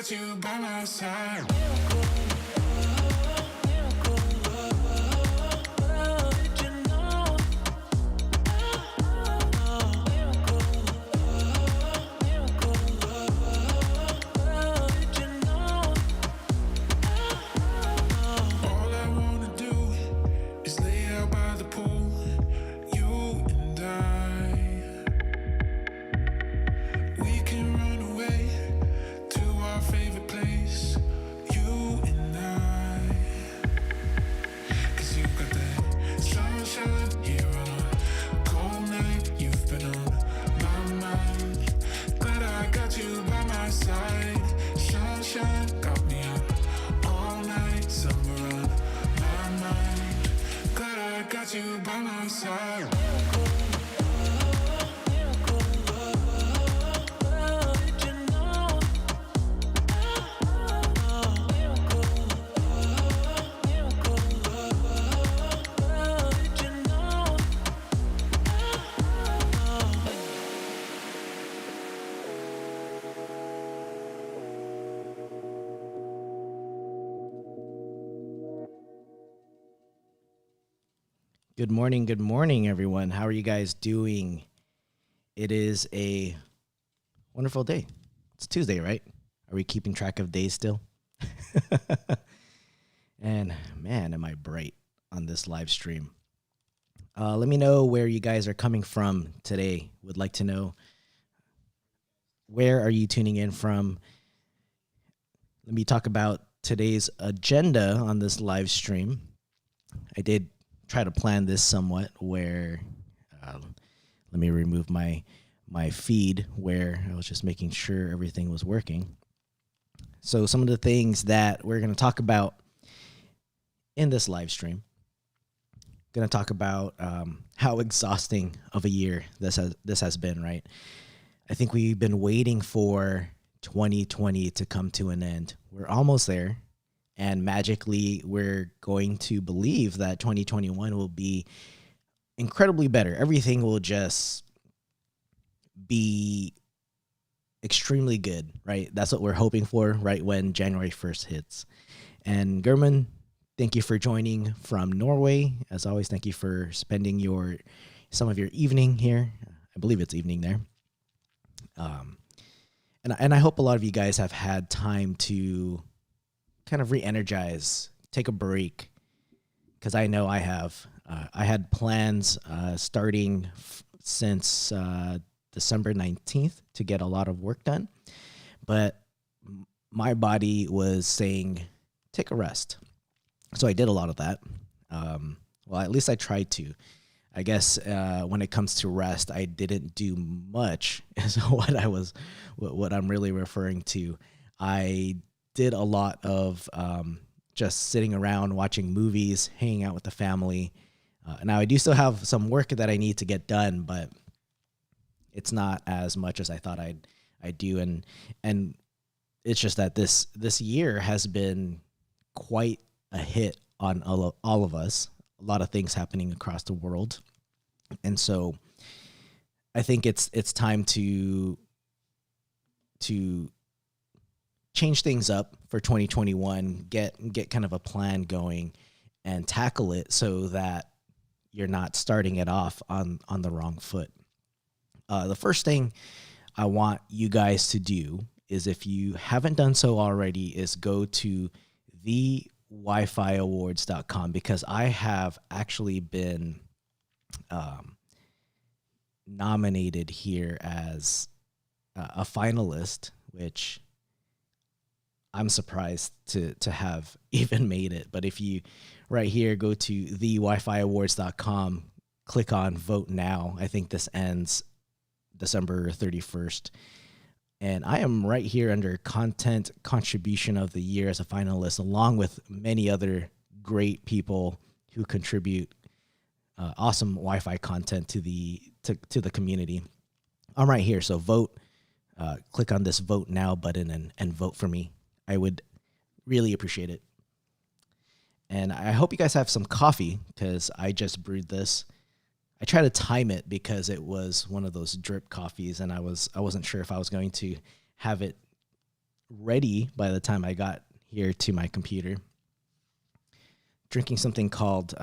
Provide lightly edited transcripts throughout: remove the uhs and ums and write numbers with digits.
got you by my side. All I wanna do is lay out by the pool, you and I. We can run away to our favorite place, you and I. 'Cause you got that sunshine here on a cold night. You've been on my mind. Glad I got you by my side. Sunshine got me up all night. Summer on my mind. Glad I got you by my side. Good morning, everyone. How are you guys doing? It is a wonderful day. It's Tuesday, right? Are we keeping track of days still? And man, am I bright on this live stream. Let me know where you guys are coming from today. Would like to know, where are you tuning in from? Let me talk about today's agenda on this live stream. I did try to plan this somewhat where, let me remove my feed where I was just making sure everything was working. So some of the things that we're going to talk about in this live stream, going to talk about how exhausting of a year this has been, right? I think we've been waiting for 2020 to come to an end. We're almost there. And magically, we're going to believe that 2021 will be incredibly better. Everything will just be extremely good, right? That's what we're hoping for, right, when January 1st hits. And German, thank you for joining from Norway. As always, thank you for spending some of your evening here. I believe it's evening there. And I hope a lot of you guys have had time to kind of re-energize, take a break, because I know I have. I had plans starting since December 19th to get a lot of work done, but my body was saying, take a rest. So I did a lot of that. Well, at least I tried to. I guess when it comes to rest, I didn't do much is what I'm really referring to. I did a lot of just sitting around watching movies, hanging out with the family. Now I do still have some work that I need to get done, but it's not as much as I thought I'd do. And it's just that this year has been quite a hit on all of us. A lot of things happening across the world. And so I think it's time to change things up for 2021, get kind of a plan going and tackle it so that you're not starting it off on the wrong foot. The first thing I want you guys to do is, if you haven't done so already, is go to thewifiawards.com, because I have actually been nominated here as a finalist, which I'm surprised to have even made it. But if you right here go to thewifiawards.com, click on vote now. I think this ends December 31st. And I am right here under content contribution of the year as a finalist, along with many other great people who contribute awesome Wi-Fi content to the community. I'm right here. So vote, click on this vote now button and vote for me. I would really appreciate it. And I hope you guys have some coffee, because I just brewed this. I tried to time it because it was one of those drip coffees, and I wasn't sure if I was going to have it ready by the time I got here to my computer. Drinking something called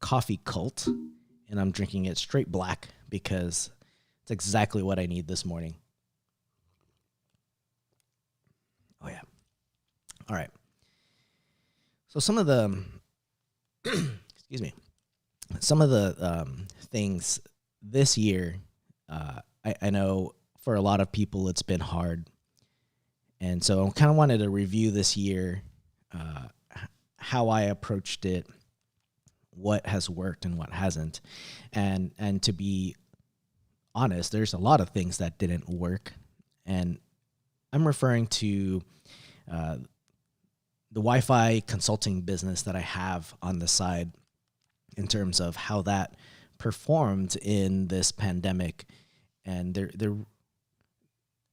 Coffee Cult, and I'm drinking it straight black because it's exactly what I need this morning. Oh, yeah. All right. So some of the, excuse me, some of the things this year, I know for a lot of people it's been hard. And so I kind of wanted to review this year, how I approached it, what has worked and what hasn't. And to be honest, there's a lot of things that didn't work. And I'm referring to the Wi-Fi consulting business that I have on the side in terms of how that performed in this pandemic. And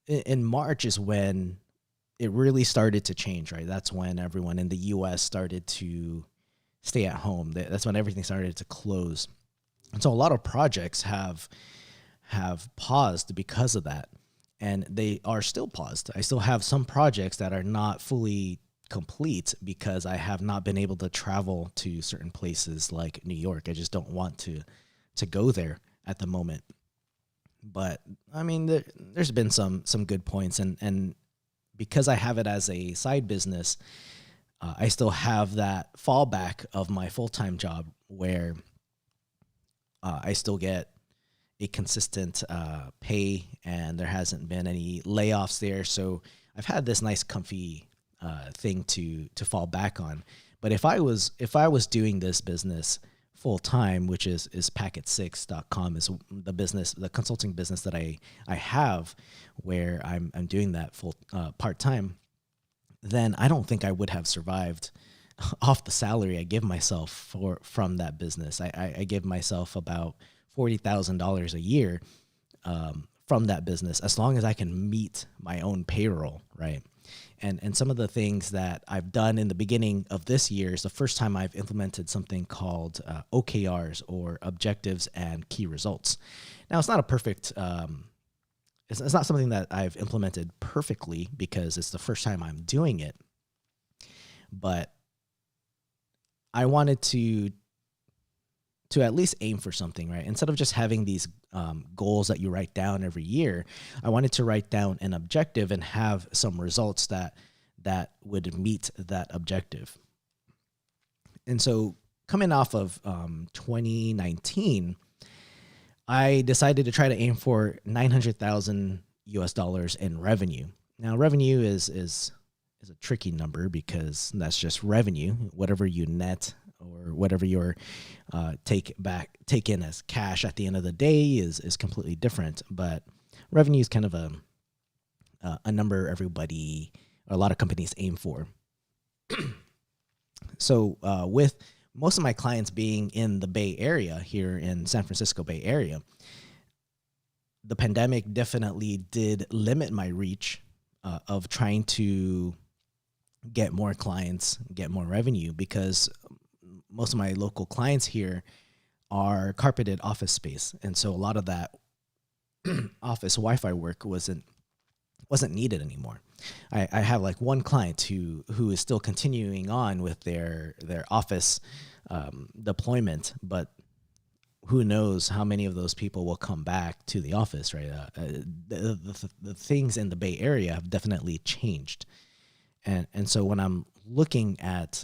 in March is when it really started to change, right? That's when everyone in the US started to stay at home. That's when everything started to close. And so a lot of projects have paused because of that. And they are still paused. I still have some projects that are not fully complete because I have not been able to travel to certain places like New York. I just don't want to go there at the moment. But I mean, there's been some good points, and because I have it as a side business, I still have that fallback of my full-time job where I still get a consistent pay, and there hasn't been any layoffs there. So I've had this nice comfy thing to fall back on. But if I was doing this business full time, which is packet6.com, is the consulting business that I have, where I'm doing that full part time, then I don't think I would have survived off the salary I give myself from that business. I give myself about $40,000 a year from that business, as long as I can meet my own payroll, right? And some of the things that I've done in the beginning of this year is the first time I've implemented something called OKRs, or objectives and key results. Now, it's not a perfect, it's not something that I've implemented perfectly because it's the first time I'm doing it. But I wanted to at least aim for something, right? Instead of just having these goals that you write down every year, I wanted to write down an objective and have some results that would meet that objective. And so coming off of 2019, I decided to try to aim for $900,000 in revenue. Now, revenue is a tricky number because that's just revenue. Whatever you net or whatever your take in as cash at the end of the day is completely different. But revenue is kind of a number everybody, or a lot of companies, aim for. So with most of my clients being in the Bay Area, here in San Francisco Bay Area, the pandemic definitely did limit my reach of trying to get more clients, get more revenue, because most of my local clients here are carpeted office space. And so a lot of that office Wi-Fi work wasn't needed anymore. I have like one client who is still continuing on with their office deployment, but who knows how many of those people will come back to the office, right? The things in the Bay Area have definitely changed. And so when I'm looking at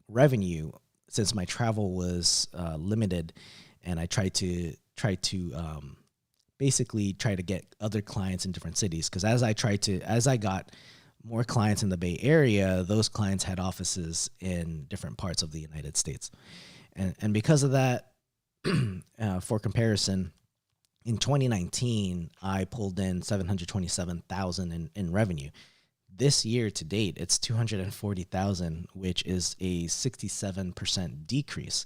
revenue, since my travel was limited, and I tried to basically try to get other clients in different cities, because as I got more clients in the Bay Area, those clients had offices in different parts of the United States, and because of that, for comparison, in 2019 I pulled in $727,000 in revenue. This year to date, it's $240,000, which is a 67% decrease.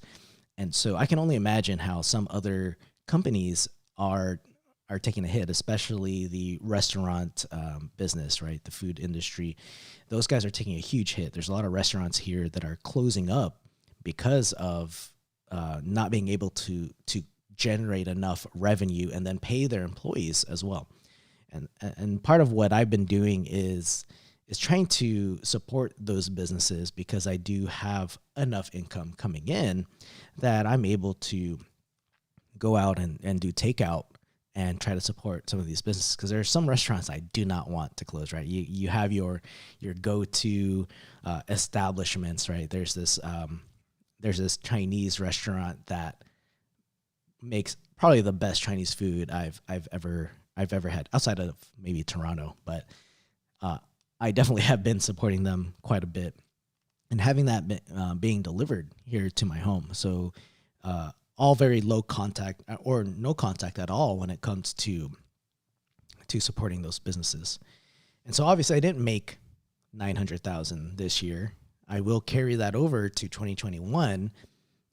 And so I can only imagine how some other companies are taking a hit, especially the restaurant business, right? The food industry. Those guys are taking a huge hit. There's a lot of restaurants here that are closing up because of not being able to generate enough revenue and then pay their employees as well. And part of what I've been doing is trying to support those businesses because I do have enough income coming in that I'm able to go out and do takeout and try to support some of these businesses, because there are some restaurants I do not want to close, right? You have your go-to establishments, right? There's this Chinese restaurant that makes probably the best Chinese food I've ever had, outside of maybe Toronto, but I definitely have been supporting them quite a bit, and having that being delivered here to my home. So all very low contact or no contact at all when it comes to supporting those businesses. And so obviously I didn't make 900,000 this year. I will carry that over to 2021,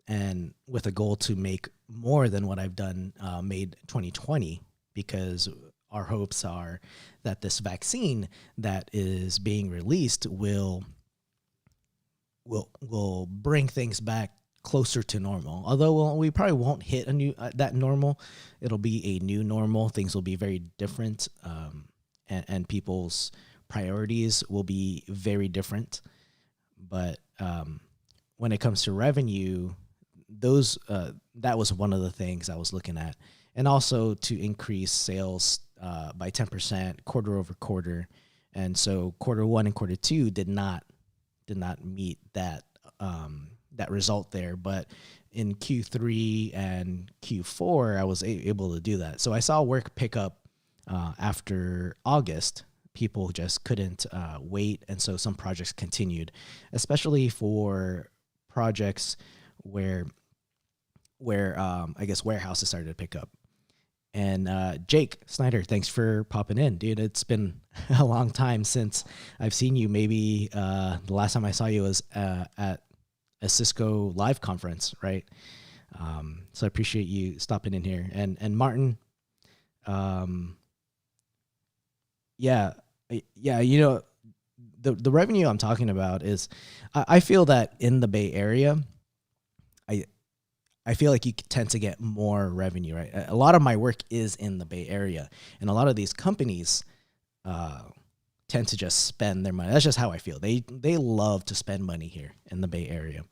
and with a goal to make more than what I've done made 2020, because our hopes are that this vaccine that is being released will bring things back closer to normal. Although we probably won't hit a new that normal, it'll be a new normal. Things will be very different, and people's priorities will be very different. But when it comes to revenue, those that was one of the things I was looking at, and also to increase sales by 10% quarter over quarter. And so quarter one and quarter two did not meet that that result there, but in Q3 and Q4 I was able to do that. So I saw work pick up after August. People just couldn't wait, and so some projects continued, especially for projects where I guess warehouses started to pick up. And Jake Snyder, thanks for popping in, dude. It's been a long time since I've seen you. Maybe the last time I saw you was at a Cisco live conference, right? So I appreciate you stopping in here. And Martin, yeah, you know, the revenue I'm talking about is, I feel that in the Bay Area, I feel like you tend to get more revenue, right? A lot of my work is in the Bay Area, and a lot of these companies tend to just spend their money. That's just how I feel. They love to spend money here in the Bay Area.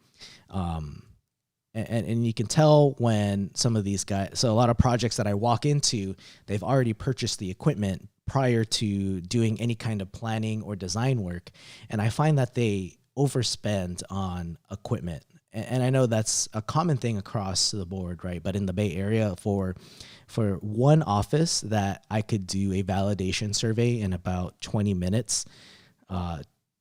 And you can tell when some of these guys, so a lot of projects that I walk into, they've already purchased the equipment prior to doing any kind of planning or design work. And I find that they overspend on equipment. And I know that's a common thing across the board, right? But in the Bay Area, for one office that I could do a validation survey in about 20 minutes,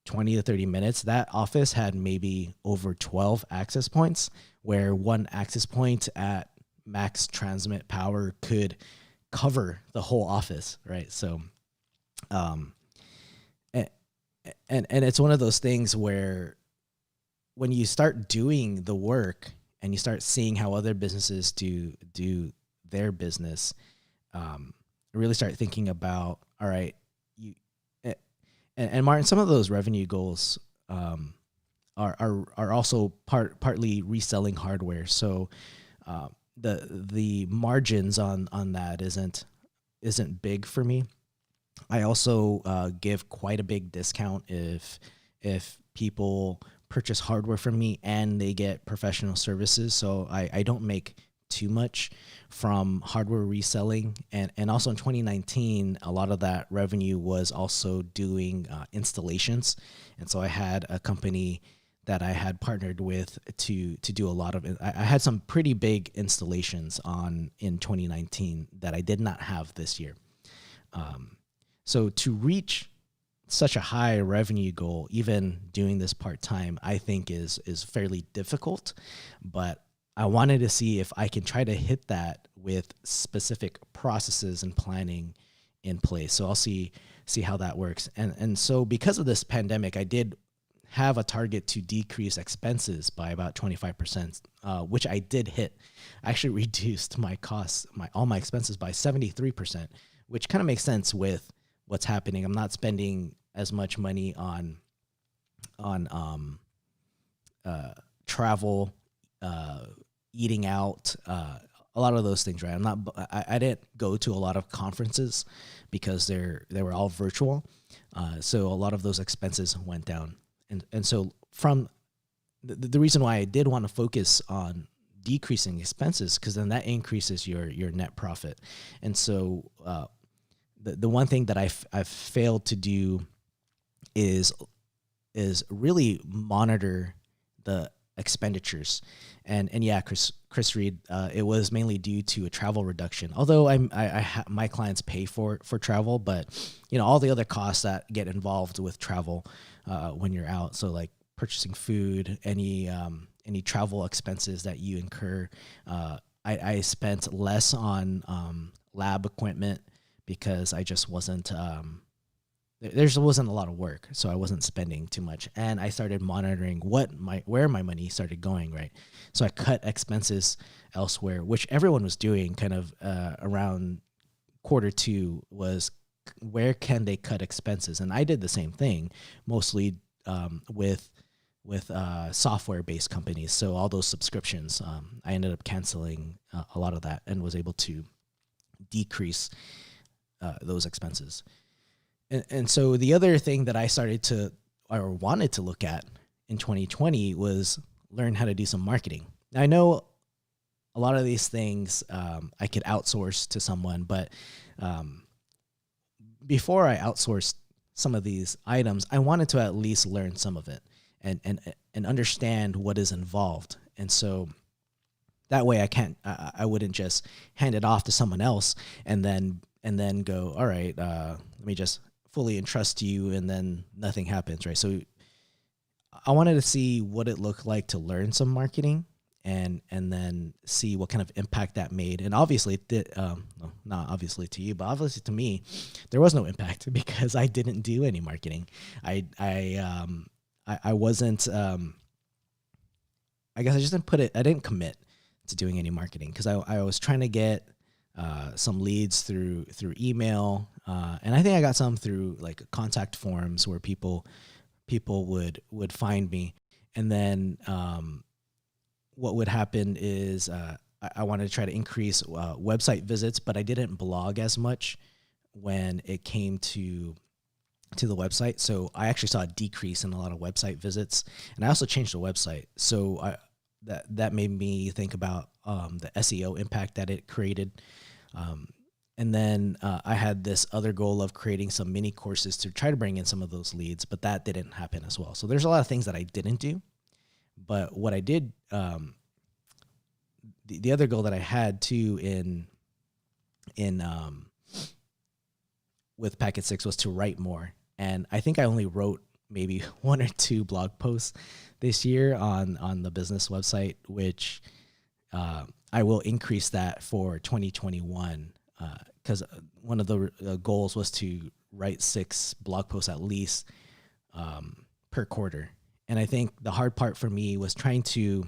20 to 30 minutes, that office had maybe over 12 access points, where one access point at max transmit power could cover the whole office, right? So, and it's one of those things where when you start doing the work and you start seeing how other businesses do their business, really start thinking about, all right, and Martin, some of those revenue goals are also partly reselling hardware. So the margins on that isn't big for me. I also give quite a big discount if people purchase hardware from me and they get professional services. So I don't make too much from hardware reselling. And also in 2019, a lot of that revenue was also doing installations. And so I had a company that I had partnered with to do a lot of, I had some pretty big installations in 2019 that I did not have this year. So to reach such a high revenue goal, even doing this part-time, I think is fairly difficult, but I wanted to see if I can try to hit that with specific processes and planning in place. So I'll see how that works. And so because of this pandemic, I did have a target to decrease expenses by about 25%, which I did hit. I actually reduced my costs, all my expenses by 73%, which kind of makes sense with what's happening. I'm not spending as much money on travel, eating out, a lot of those things, right? I didn't go to a lot of conferences because they were all virtual. So a lot of those expenses went down. And so from the reason why I did want to focus on decreasing expenses, because then that increases your net profit. And so the one thing that I've failed to do is really monitor the expenditures. And yeah, Chris Reed, it was mainly due to a travel reduction. Although my clients pay for travel, but all the other costs that get involved with travel when you're out. So like purchasing food, any travel expenses that you incur. I spent less on lab equipment because I just wasn't. There wasn't a lot of work, so I wasn't spending too much, and I started monitoring where my money started going. Right, so I cut expenses elsewhere, which everyone was doing. Kind of around Q2 was where can they cut expenses, and I did the same thing, mostly with software-based companies. So all those subscriptions, I ended up canceling a lot of that and was able to decrease those expenses. And so the other thing that I started to or wanted to look at in 2020 was learn how to do some marketing. Now, I know a lot of these things I could outsource to someone, but before I outsourced some of these items, I wanted to at least learn some of it and understand what is involved. And so that way I wouldn't just hand it off to someone else and then go, all right, let me just fully entrust you, and then nothing happens, right? So I wanted to see what it looked like to learn some marketing and then see what kind of impact that made. And obviously, not obviously to you, but obviously to me, there was no impact because I didn't do any marketing. I wasn't. I guess I just didn't I didn't commit to doing any marketing because I was trying to get some leads through email, and I think I got some through like contact forms where people would find me, and then what would happen is I wanted to try to increase website visits, but I didn't blog as much when it came to the website. So I actually saw a decrease in a lot of website visits, and I also changed the website. So that made me think about the SEO impact that it created. And then I had this other goal of creating some mini courses to try to bring in some of those leads, but that didn't happen as well. So there's a lot of things that I didn't do. But what I did, the other goal that I had too in with Packet 6 was to write more. And I think I only wrote maybe 1 or 2 blog posts this year on the business website, which I will increase that for 2021 because one of the goals was to write 6 blog posts at least per quarter. And I think the hard part for me was trying to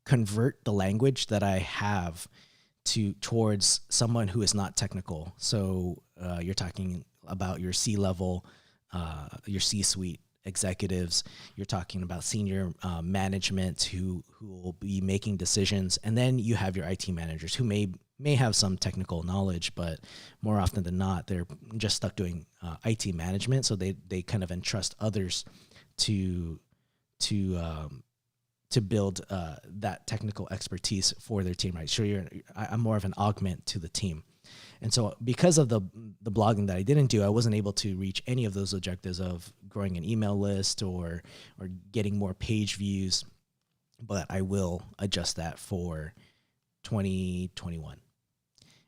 convert the language that I have towards someone who is not technical. So you're talking about your C-level, your C-suite executives. You're talking about senior management who will be making decisions, and then you have your IT managers who may have some technical knowledge, but more often than not, they're just stuck doing IT management. So they kind of entrust others to build that technical expertise for their team, right? So I'm more of an augment to the team. And so because of the blogging that I didn't do, I wasn't able to reach any of those objectives of growing an email list or getting more page views, but I will adjust that for 2021.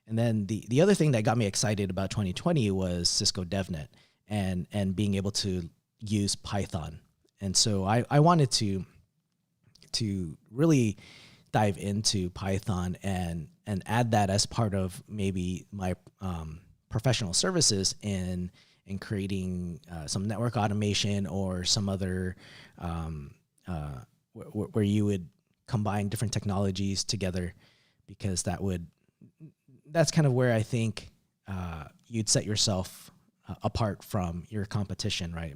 And then the other thing that got me excited about 2020 was Cisco DevNet and being able to use Python. And so I wanted to really dive into Python and add that as part of maybe my professional services in creating some network automation or some other where you would combine different technologies together, because that's kind of where I think you'd set yourself apart from your competition, right?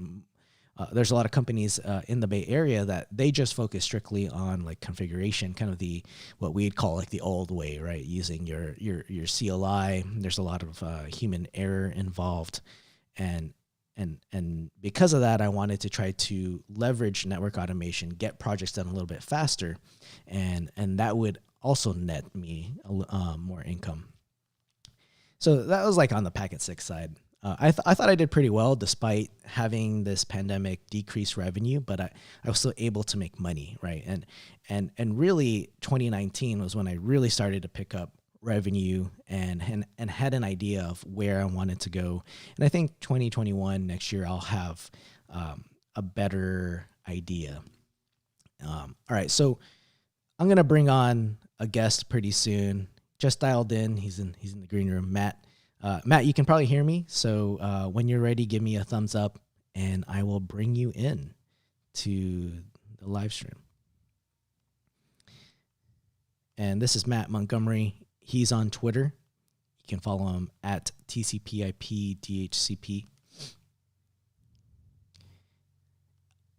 there's a lot of companies in the Bay Area that they just focus strictly on like configuration, kind of the what we'd call like the old way, right? Using your CLI. There's a lot of human error involved, and and because of that, I wanted to try to leverage network automation, get projects done a little bit faster, and that would also net me more income. So that was like on the packet 6 side. I thought I did pretty well despite having this pandemic decrease revenue, but I was still able to make money, right? And really 2019 was when I really started to pick up revenue and had an idea of where I wanted to go. And I think 2021 next year I'll have a better idea. All right, so I'm gonna bring on a guest pretty soon. Just dialed in. He's in the green room. Matt. Matt, you can probably hear me. So when you're ready, give me a thumbs up, and I will bring you in to the live stream. And this is Matt Montgomery. He's on Twitter. You can follow him at TCPIPDHCP.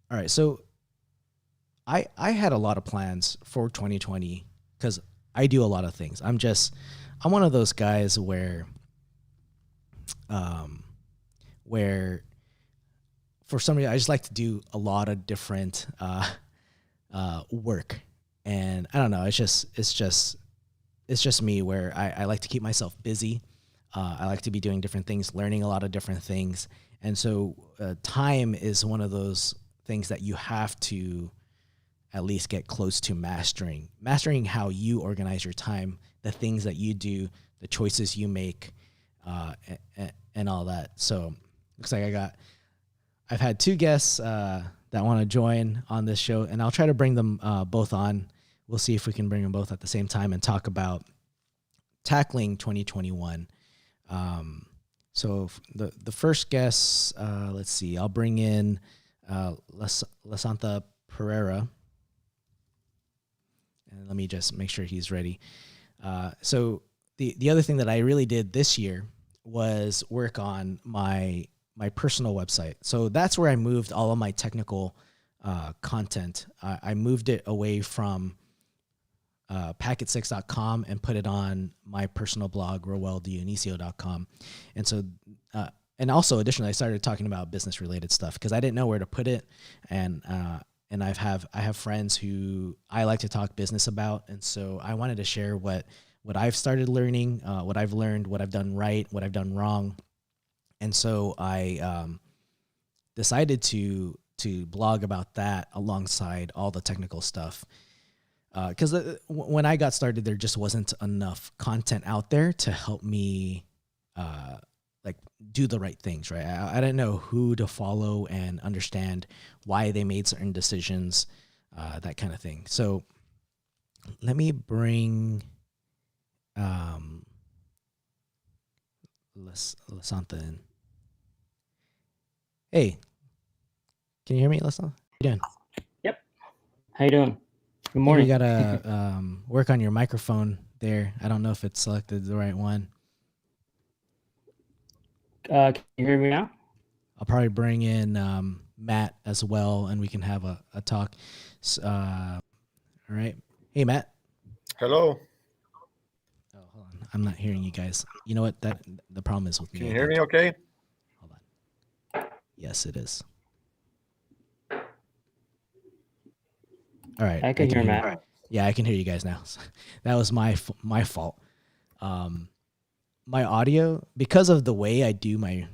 All right, so I had a lot of plans for 2020 because I do a lot of things. I'm one of those guys where for some reason I just like to do a lot of different work, and I don't know. It's just me where I like to keep myself busy. I like to be doing different things, learning a lot of different things, and so time is one of those things that you have to at least get close to mastering how you organize your time, the things that you do, the choices you make, and all that. So looks like I've had 2 guests that want to join on this show, and I'll try to bring them both on. We'll see if we can bring them both at the same time and talk about tackling 2021. So the first guest, let's see, I'll bring in Lasantha Pereira. And let me just make sure he's ready. So the other thing that I really did this year was work on my personal website. So that's where I moved all of my technical content. I moved it away from packet6.com and put it on my personal blog, roweldionisio.com. And so, and also additionally, I started talking about business related stuff because I didn't know where to put it. And I have friends who I like to talk business about. And so I wanted to share what I've started learning, what I've learned, what I've done right, what I've done wrong. And so I decided to blog about that alongside all the technical stuff. Because when I got started, there just wasn't enough content out there to help me like do the right things, right? I didn't know who to follow and understand why they made certain decisions, that kind of thing. So let me bring Lasantha in. Hey, can you hear me, Lasantha? How you doing? Yep. How you doing? Good morning. You gotta work on your microphone there. I don't know if it's selected the right one. Can you hear me now? I'll probably bring in Matt as well, and we can have a talk. All right. Hey, Matt. Hello. Oh, hold on. I'm not hearing you guys. You know what? The problem is with me. Can you hear me okay? Hold on. Yes, it is. All right. I can hear Matt. Yeah, I can hear you guys now. That was my fault. My audio, because of the way I do my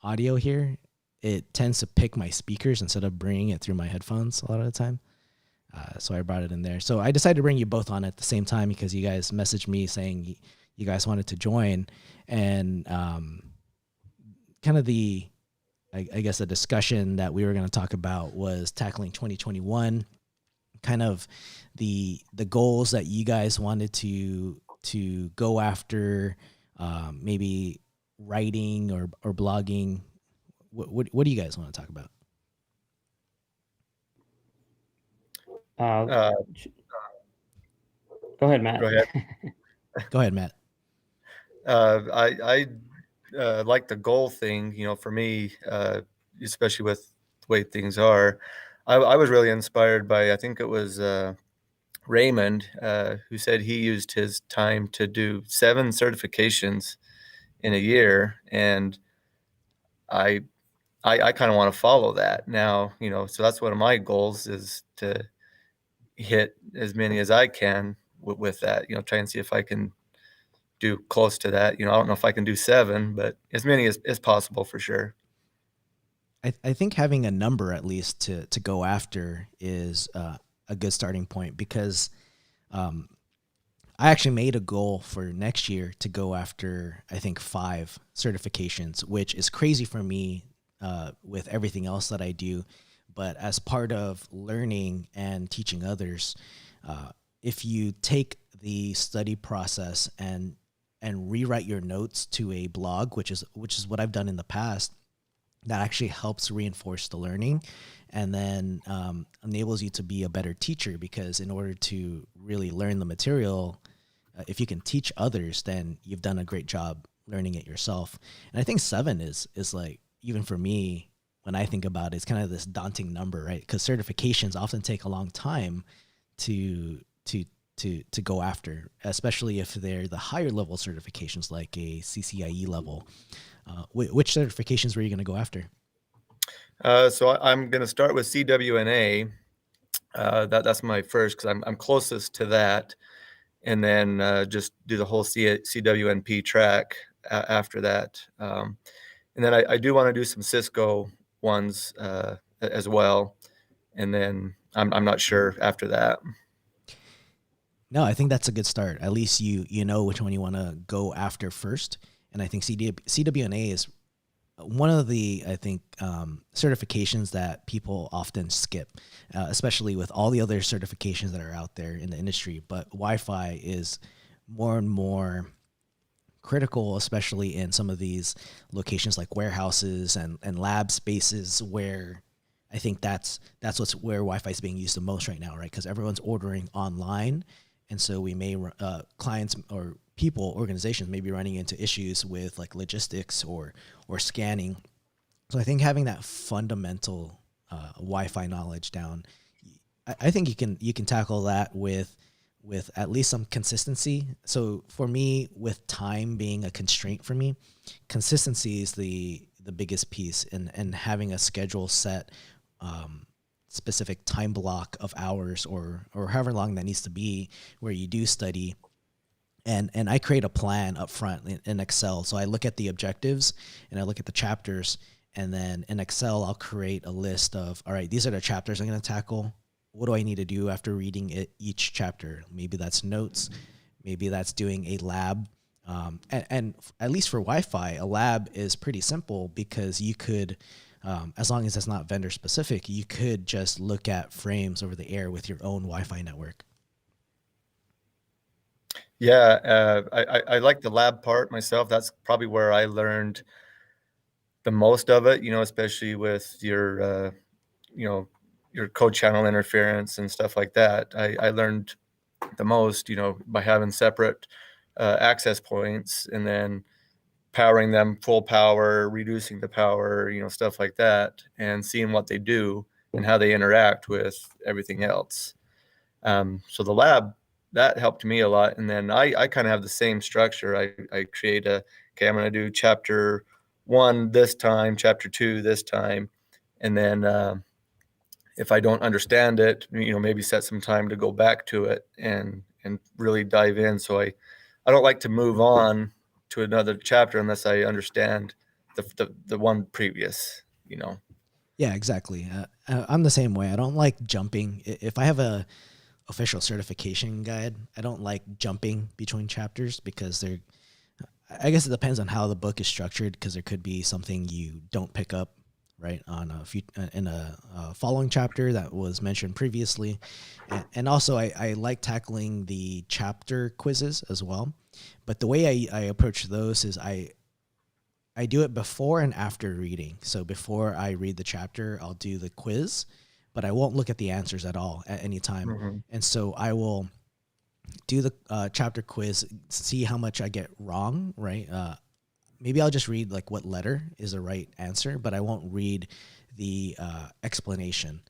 audio here, it tends to pick my speakers instead of bringing it through my headphones a lot of the time. So I brought it in there. So I decided to bring you both on at the same time because you guys messaged me saying you guys wanted to join, and kind of I guess the discussion that we were going to talk about was tackling 2021, kind of the goals that you guys wanted to go after, maybe writing or blogging. What do you guys want to talk about? Go ahead, Matt. Go ahead. Go ahead, Matt. I like the goal thing, for me, especially with way things are. I was really inspired by, I think it was Raymond, who said he used his time to do 7 certifications in a year, and I kind of want to follow that now. So that's one of my goals, is to hit as many as I can with that. Try and see if I can do close to that. I don't know if I can do 7, but as many as possible for sure. I think having a number at least to go after is a good starting point, because I actually made a goal for next year to go after, I think, 5 certifications, which is crazy for me with everything else that I do. But as part of learning and teaching others, if you take the study process and rewrite your notes to a blog, which is what I've done in the past, that actually helps reinforce the learning, and then enables you to be a better teacher, because in order to really learn the material, if you can teach others, then you've done a great job learning it yourself. And I think 7 is like, even for me, when I think about it, it's kind of this daunting number, right? Because certifications often take a long time to go after, especially if they're the higher level certifications like a CCIE level. Which certifications were you going to go after? So I'm going to start with CWNA. That's my first, because I'm closest to that, and then just do the whole CWNP track after that. And then I do want to do some Cisco ones as well, and then I'm not sure after that. No, I think that's a good start. At least you know which one you want to go after first. And I think CWNA is one of the, I think, certifications that people often skip, especially with all the other certifications that are out there in the industry. But Wi-Fi is more and more critical, especially in some of these locations like warehouses and lab spaces, where I think that's where Wi-Fi is being used the most right now, right? Because everyone's ordering online, and so we may clients or people, organizations may be running into issues with like logistics or scanning. So I think having that fundamental Wi-Fi knowledge down, I think you can tackle that with at least some consistency. So for me, with time being a constraint for me, consistency is the biggest piece, and having a schedule set, specific time block of hours or however long that needs to be, where you do study. And I create a plan up front in Excel. So I look at the objectives and I look at the chapters, and then in Excel, I'll create a list of, all right, these are the chapters I'm going to tackle. What do I need to do after reading each chapter? Maybe that's notes. Maybe that's doing a lab. And at least for Wi-Fi, a lab is pretty simple, because you could, as long as it's not vendor specific, you could just look at frames over the air with your own Wi-Fi network. Yeah, I like the lab part myself. That's probably where I learned the most of it, especially with your code channel interference and stuff like that. I learned the most, by having separate access points, and then powering them full power, reducing the power, stuff like that, and seeing what they do and how they interact with everything else. So the lab, that helped me a lot. And then I kind of have the same structure. I create okay, I'm going to do chapter 1 this time, chapter 2 this time. And then if I don't understand it, maybe set some time to go back to it and really dive in. So I don't like to move on to another chapter unless I understand the one previous, Yeah, exactly. I'm the same way. I don't like jumping. If I have a official certification guide, I don't like jumping between chapters, because I guess it depends on how the book is structured, because there could be something you don't pick up right on in a following chapter that was mentioned previously. And also I like tackling the chapter quizzes as well. But the way I approach those is I do it before and after reading. So before I read the chapter, I'll do the quiz, but I won't look at the answers at all at any time. Mm-hmm. And so I will do the chapter quiz, see how much I get wrong, right? Maybe I'll just read like what letter is the right answer, but I won't read the explanation,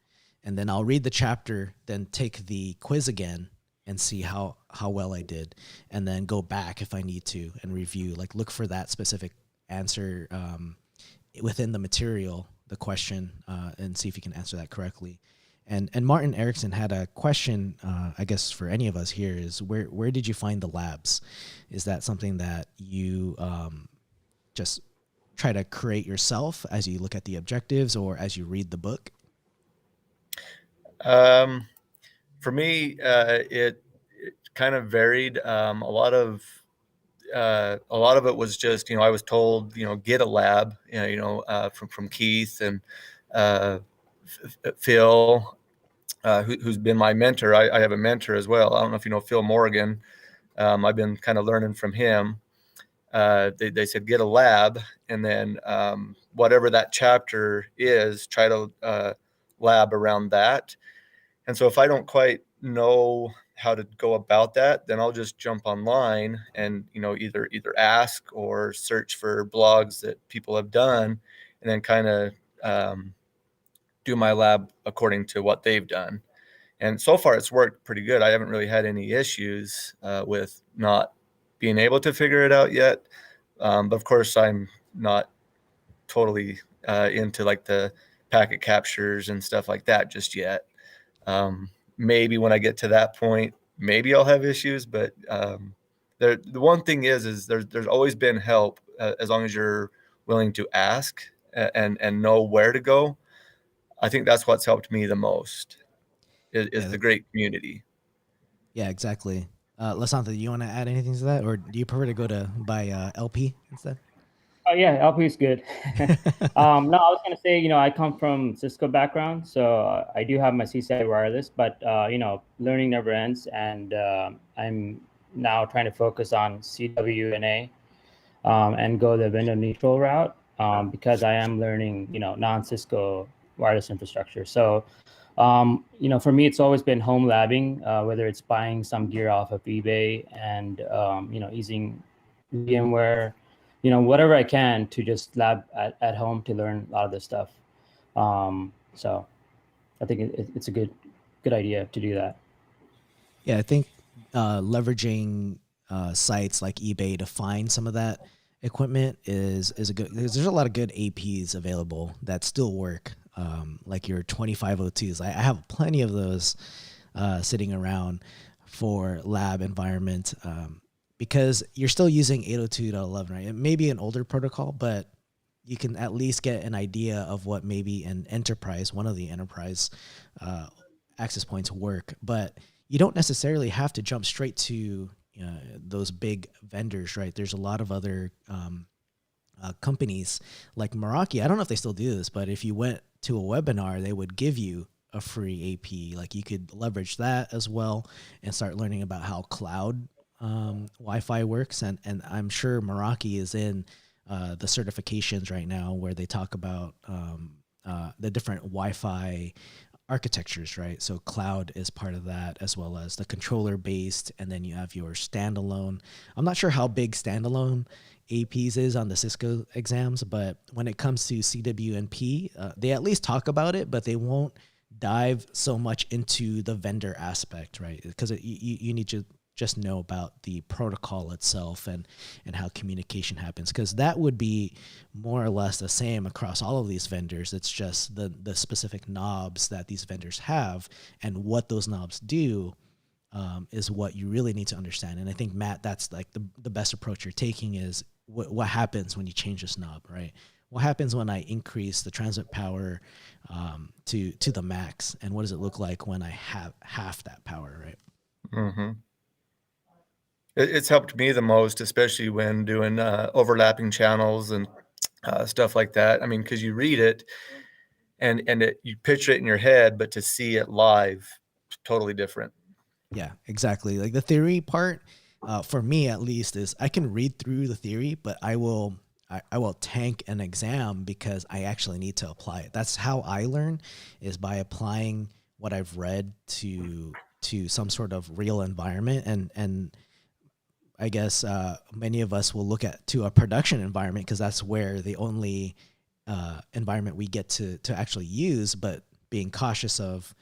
and then I'll read the chapter, then take the quiz again and see how well I did, and then go back if I need to and review, like look for that specific answer within the material, the question, and see if you can answer that correctly. And Martin Erickson had a question, I guess for any of us here, is where did you find the labs? Is that something that you just try to create yourself as you look at the objectives or as you read the book? For me, it kind of varied. A lot of it was just, I was told, get a lab, from Keith and Phil, who's been my mentor. I have a mentor as well. I don't know if you know Phil Morgan. I've been kind of learning from him. They said, get a lab, and then whatever that chapter is, try to lab around that. And so if I don't quite know how to go about that, then I'll just jump online and, either ask or search for blogs that people have done, and then kind of do my lab according to what they've done. And so far it's worked pretty good. I haven't really had any issues with not being able to figure it out yet. But of course I'm not totally into like the packet captures and stuff like that just yet. Maybe when I get to that point, maybe I'll have issues, but the one thing is there's always been help as long as you're willing to ask and know where to go. I think that's what's helped me the most is the great community. Yeah, exactly. Lasantha, do you want to add anything to that, or do you prefer to go to buy LP instead? Oh yeah, LP is good. No, I was gonna say, I come from Cisco background, so I do have my CCI wireless, but learning never ends, and I'm now trying to focus on CWNA and go the vendor neutral route because I am learning, non-Cisco wireless infrastructure. So, for me, it's always been home labbing, whether it's buying some gear off of eBay and using VMware. Whatever I can to just lab at home to learn a lot of this stuff. So I think it's a good idea to do that. Yeah, I think leveraging sites like eBay to find some of that equipment is a good, because there's a lot of good APs available that still work, like your 2502s. I have plenty of those sitting around for lab environment. Because you're still using 802.11, right? It may be an older protocol, but you can at least get an idea of what maybe an enterprise, one of the enterprise access points work. But you don't necessarily have to jump straight to those big vendors, right? There's a lot of other companies like Meraki. I don't know if they still do this, but if you went to a webinar, they would give you a free AP. Like you could leverage that as well and start learning about how cloud Wi-Fi works, and I'm sure Meraki is in the certifications right now where they talk about the different Wi-Fi architectures, right? So cloud is part of that, as well as the controller based, and then you have your standalone. I'm not sure how big standalone APs is on the Cisco exams, but when it comes to CWNP, they at least talk about it, but they won't dive so much into the vendor aspect, right? Because you need to just know about the protocol itself and how communication happens, because that would be more or less the same across all of these vendors. It's just the specific knobs that these vendors have and what those knobs do is what you really need to understand. And I think, Matt, that's like the best approach you're taking is what happens when you change this knob, right? What happens when I increase the transmit power to the max, and what does it look like when I have half that power, right? Mm-hmm. It's helped me the most, especially when doing overlapping channels and stuff like that. I mean, because you read it and you picture it in your head, but to see it live, totally different. Yeah, exactly. Like the theory part, for me at least, is I can read through the theory, but I will tank an exam because I actually need to apply it. That's how I learn, is by applying what I've read to some sort of real environment. And I guess many of us will look to a production environment because that's where the only environment we get to actually use, but being cautious of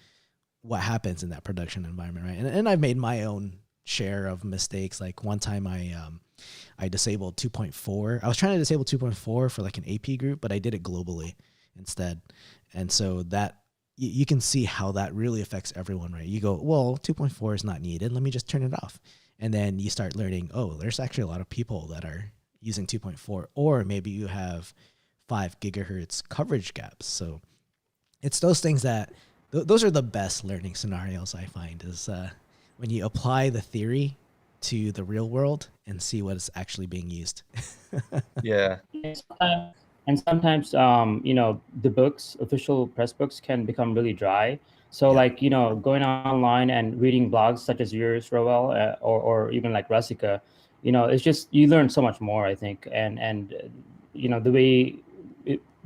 what happens in that production environment, right? And I've made my own share of mistakes. Like one time I disabled 2.4. I was trying to disable 2.4 for like an AP group, but I did it globally instead. And so that you can see how that really affects everyone, right? You go, well, 2.4 is not needed. Let me just turn it off. And then you start learning, oh, there's actually a lot of people that are using 2.4, or maybe you have 5 gigahertz coverage gaps. So it's those things that those are the best learning scenarios I find, is when you apply the theory to the real world and see what is actually being used. Yeah. And sometimes, the books, official press books, can become really dry. So, Yeah. like, going online and reading blogs such as yours, Roel, or even like Rustica, it's just, you learn so much more, I think. And the way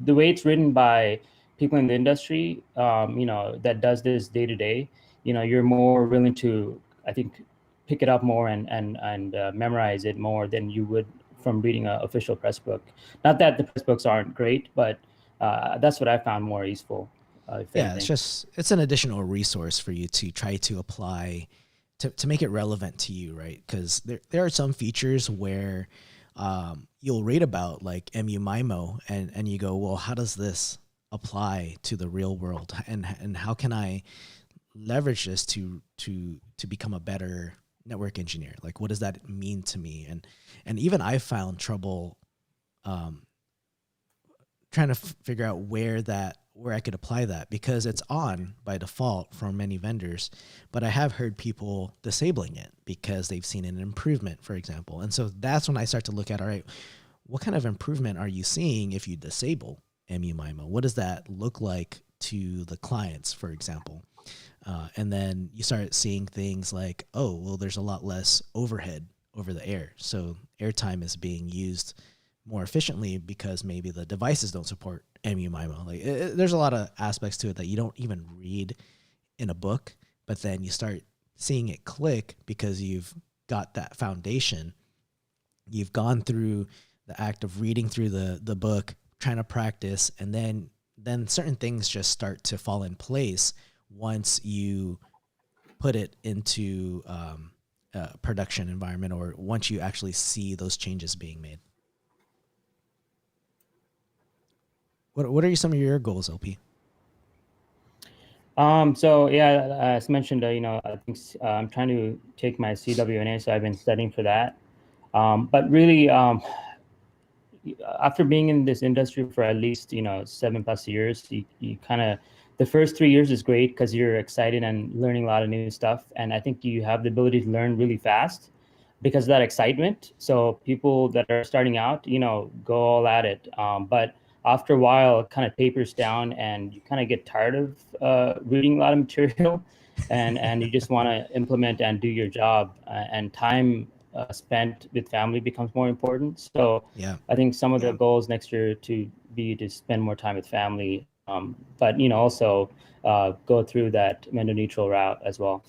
the way it's written by people in the industry, that does this day to day, you're more willing to, I think, pick it up more and memorize it more than you would from reading an official press book. Not that the press books aren't great, but that's what I found more useful, if Yeah, it's anything. just, it's an additional resource for you to try to apply to make it relevant to you, right? Because there are some features where you'll read about, like MU-MIMO, and you go, well, how does this apply to the real world, and how can I leverage this to become a better network engineer? Like, what does that mean to me? And even I found trouble trying to figure out where I could apply that, because it's on by default for many vendors, but I have heard people disabling it because they've seen an improvement, for example. And so that's when I start to look at, all right, what kind of improvement are you seeing if you disable MU-MIMO? What does that look like to the clients, for example? And then you start seeing things like, oh, well, there's a lot less overhead over the air. So airtime is being used more efficiently because maybe the devices don't support MU-MIMO. Like, there's a lot of aspects to it that you don't even read in a book, but then you start seeing it click because you've got that foundation. You've gone through the act of reading through the book, trying to practice, and then certain things just start to fall in place once you put it into a production environment, or once you actually see those changes being made. What are some of your goals, LP? So yeah, as mentioned, I think I'm trying to take my CWNA, so I've been studying for that. But really, after being in this industry for at least 7+ years, you kind of, the first 3 years is great because you're excited and learning a lot of new stuff, and I think you have the ability to learn really fast because of that excitement. So people that are starting out, go all at it. But after a while, it kind of tapers down, and you kind of get tired of reading a lot of material, and you just want to implement and do your job, and time spent with family becomes more important. So Yeah. I think some of the goals next year to spend more time with family, but also go through that vendor neutral route as well.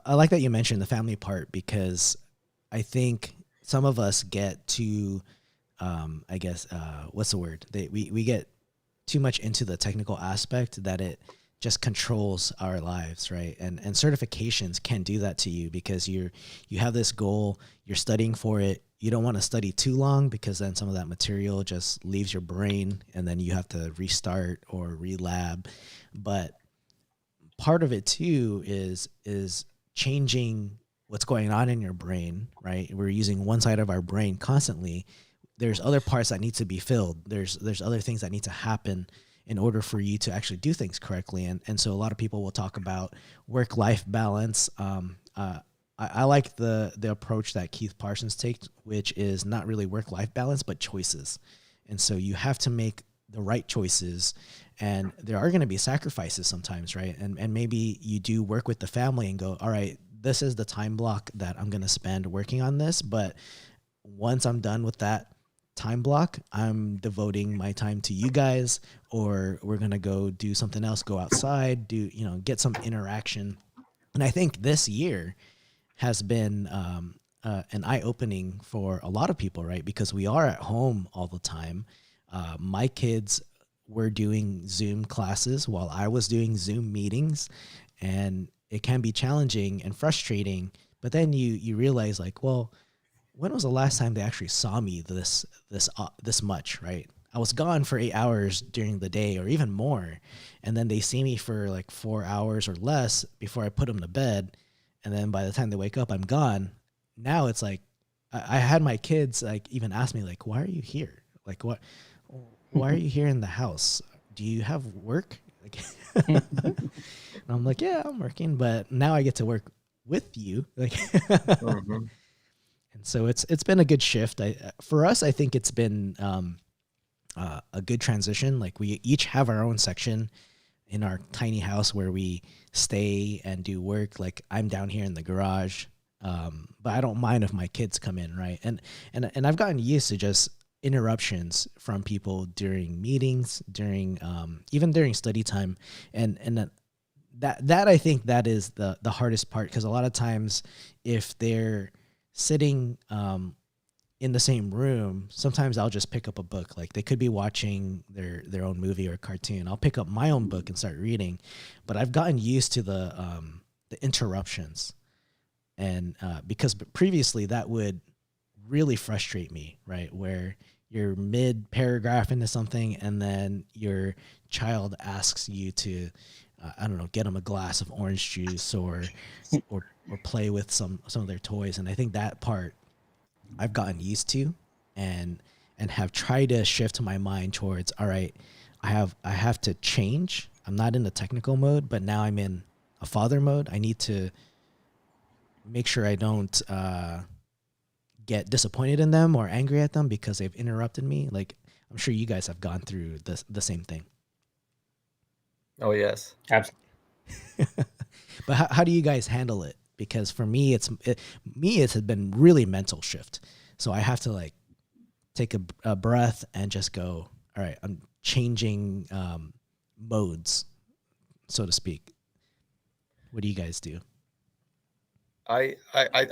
I like that you mentioned the family part, because I think some of us get too, I guess, what's the word? We get too much into the technical aspect that it just controls our lives, right? And certifications can do that to you, because you have this goal, you're studying for it. You don't want to study too long, because then some of that material just leaves your brain, and then you have to restart or relab. But part of it too is changing what's going on in your brain, right? We're using one side of our brain constantly. There's other parts that need to be filled. There's other things that need to happen in order for you to actually do things correctly. And so a lot of people will talk about work-life balance. I like the approach that Keith Parsons takes, which is not really work-life balance, but choices. And so you have to make the right choices, and there are going to be sacrifices sometimes, right? And maybe you do work with the family and go, all right, this is the time block that I'm going to spend working on this. But once I'm done with that time block, I'm devoting my time to you guys, or we're going to go do something else, go outside, get some interaction. And I think this year has been an eye-opening for a lot of people, right? Because we are at home all the time. My kids were doing Zoom classes while I was doing Zoom meetings, and it can be challenging and frustrating. But then you realize, like, well, when was the last time they actually saw me this much, right? I was gone for 8 hours during the day or even more, and then they see me for like 4 hours or less before I put them to bed, and then by the time they wake up, I'm gone. Now it's like I had my kids like even ask me like, "Why are you here? Like what? Why are you here in the house? Do you have work?" Like, and I'm like, "Yeah, I'm working, but now I get to work with you." Like, Mm-hmm. and so it's been a good shift. For us, I think it's been a good transition. Like we each have our own section in our tiny house where we stay and do work. Like I'm down here in the garage, but I don't mind if my kids come in, right? And I've gotten used to just interruptions from people during meetings, during even during study time, and that I think that is the hardest part, because a lot of times if they're sitting in the same room, sometimes I'll just pick up a book. Like they could be watching their own movie or cartoon. I'll pick up my own book and start reading, but I've gotten used to the interruptions, and because previously that would really frustrate me, right? Where you're mid paragraph into something and then your child asks you to, I don't know, get them a glass of orange juice or play with some of their toys, and I think that part I've gotten used to, and have tried to shift my mind towards, all right, I have to change. I'm not in the technical mode, but now I'm in a father mode. I need to make sure I don't get disappointed in them or angry at them because they've interrupted me. Like I'm sure you guys have gone through the same thing. Oh yes. Absolutely. But how do you guys handle it? Because for me, it's been really mental shift. So I have to like take a breath and just go, all right, I'm changing modes, so to speak. What do you guys do? I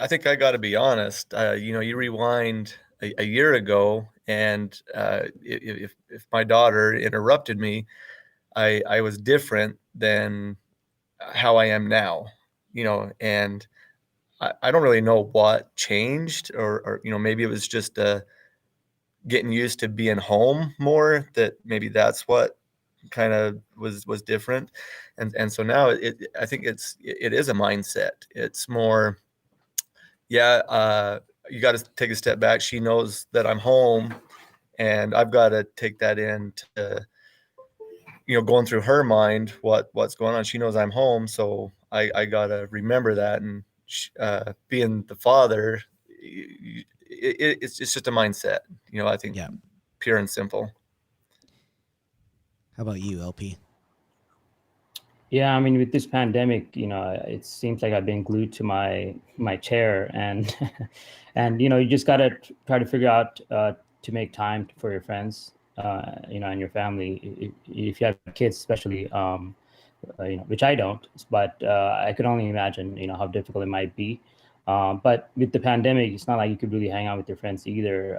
think I got to be honest. You rewind a year ago, and if my daughter interrupted me, I was different than how I am now. And I don't really know what changed, or maybe it was just getting used to being home more. That maybe that's what kind of was different, and so now I think it is a mindset. It's more, yeah, you got to take a step back. She knows that I'm home, and I've got to take that into going through her mind what's going on. She knows I'm home, so I got to remember that. And being the father, it's just a mindset. I think Yeah. pure and simple. How about you, LP? Yeah, I mean, with this pandemic, it seems like I've been glued to my chair, and and you just gotta try to figure out to make time for your friends, and your family. If you have kids, especially, which I don't, but I could only imagine, how difficult it might be. But with the pandemic, it's not like you could really hang out with your friends either.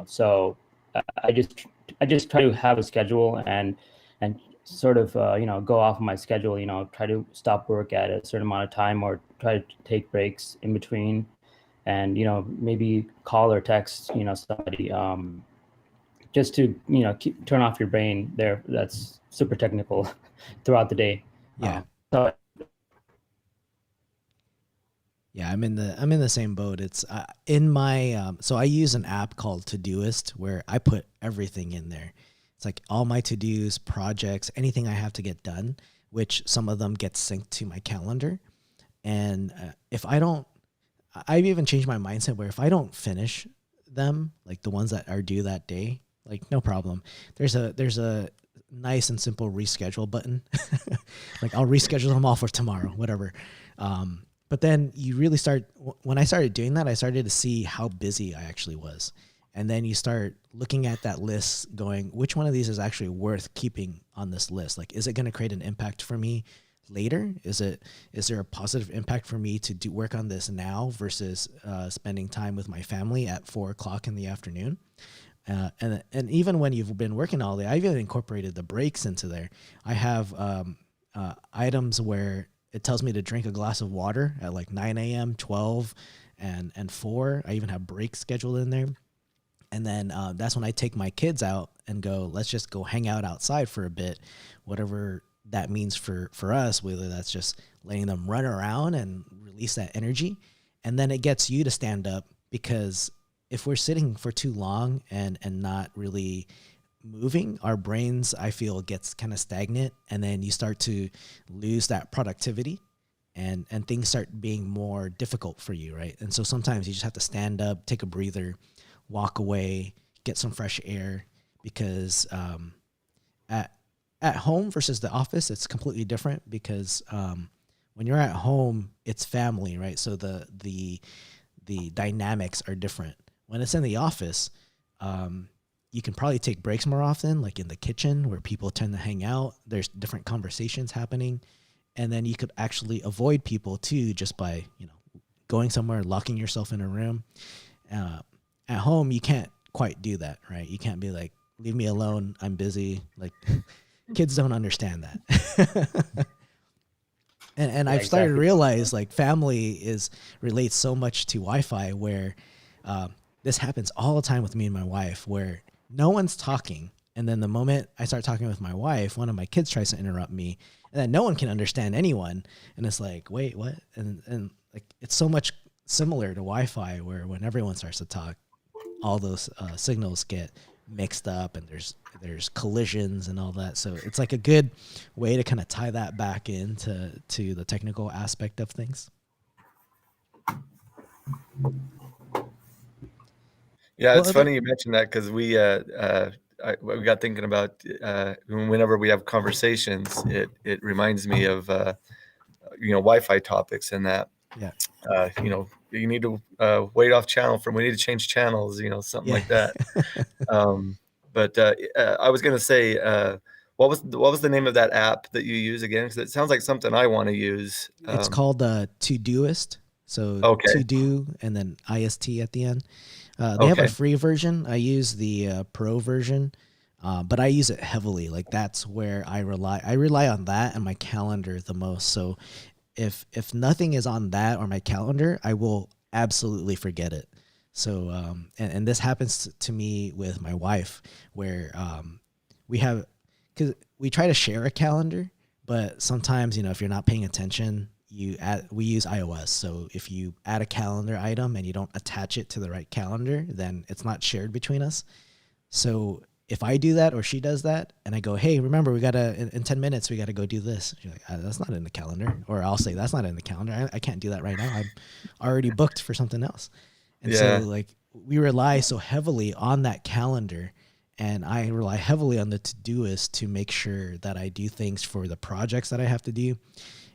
So I just I just try to have a schedule and sort of go off of my schedule. Try to stop work at a certain amount of time, or try to take breaks in between, and maybe call or text somebody, just to turn off your brain there. That's super technical throughout the day. Yeah. So Yeah, I'm in the same boat. It's in my so I use an app called Todoist where I put everything in there. It's like all my to-dos, projects, anything I have to get done, which some of them get synced to my calendar. And if I don't, I've even changed my mindset where if I don't finish them, like the ones that are due that day, like no problem. There's a nice and simple reschedule button. Like I'll reschedule them all for tomorrow, whatever. But then you really when I started doing that, I started to see how busy I actually was. And then you start looking at that list going, which one of these is actually worth keeping on this list? Like, is it going to create an impact for me later? Is there a positive impact for me to do work on this now versus spending time with my family at 4 o'clock in the afternoon? And even when you've been working all day, I've even incorporated the breaks into there. I have items where it tells me to drink a glass of water at like 9 a.m., 12, and 4. I even have breaks scheduled in there. And then that's when I take my kids out and go, let's just go hang out outside for a bit, whatever that means for us, whether that's just letting them run around and release that energy. And then it gets you to stand up, because if we're sitting for too long and not really moving, our brains, I feel, gets kind of stagnant, and then you start to lose that productivity, and things start being more difficult for you, right? And so sometimes you just have to stand up, take a breather, walk away, get some fresh air, because at home versus the office, it's completely different, because when you're at home, it's family, right? So the dynamics are different. When it's in the office, you can probably take breaks more often, like in the kitchen where people tend to hang out. There's different conversations happening. And then you could actually avoid people too, just by, going somewhere, locking yourself in a room. At home, you can't quite do that, right? You can't be like, leave me alone, I'm busy. Like, kids don't understand that. And I've started to realize, like, family relates so much to Wi-Fi, where this happens all the time with me and my wife, where no one's talking. And then the moment I start talking with my wife, one of my kids tries to interrupt me, and then no one can understand anyone. And it's like, wait, what? And like, it's so much similar to Wi-Fi, where when everyone starts to talk, all those signals get mixed up, and there's collisions and all that. So it's like a good way to kind of tie that back into the technical aspect of things. Yeah, it's funny you mentioned that, because we got thinking about whenever we have conversations, it reminds me of Wi-Fi topics, and that you need to wait off channel we need to change channels, something like that. But I was gonna say, what was the name of that app that you use again? Because it sounds like something I want to use. It's called Todoist. So to do and then IST at the end. They have a free version. I use the pro version, but I use it heavily. Like, that's where I rely on that and my calendar the most. So if nothing is on that or my calendar, I will absolutely forget it. So and this happens to me with my wife, where because we try to share a calendar, but sometimes, if you're not paying attention, we use iOS. So if you add a calendar item and you don't attach it to the right calendar, then it's not shared between us. So if I do that or she does that, and I go, hey, remember, in 10 minutes, we got to go do this. She's like, that's not in the calendar. Or I'll say, that's not in the calendar. I can't do that right now. I'm already booked for something else. And so, like, we rely so heavily on that calendar, and I rely heavily on the Todoist to make sure that I do things for the projects that I have to do.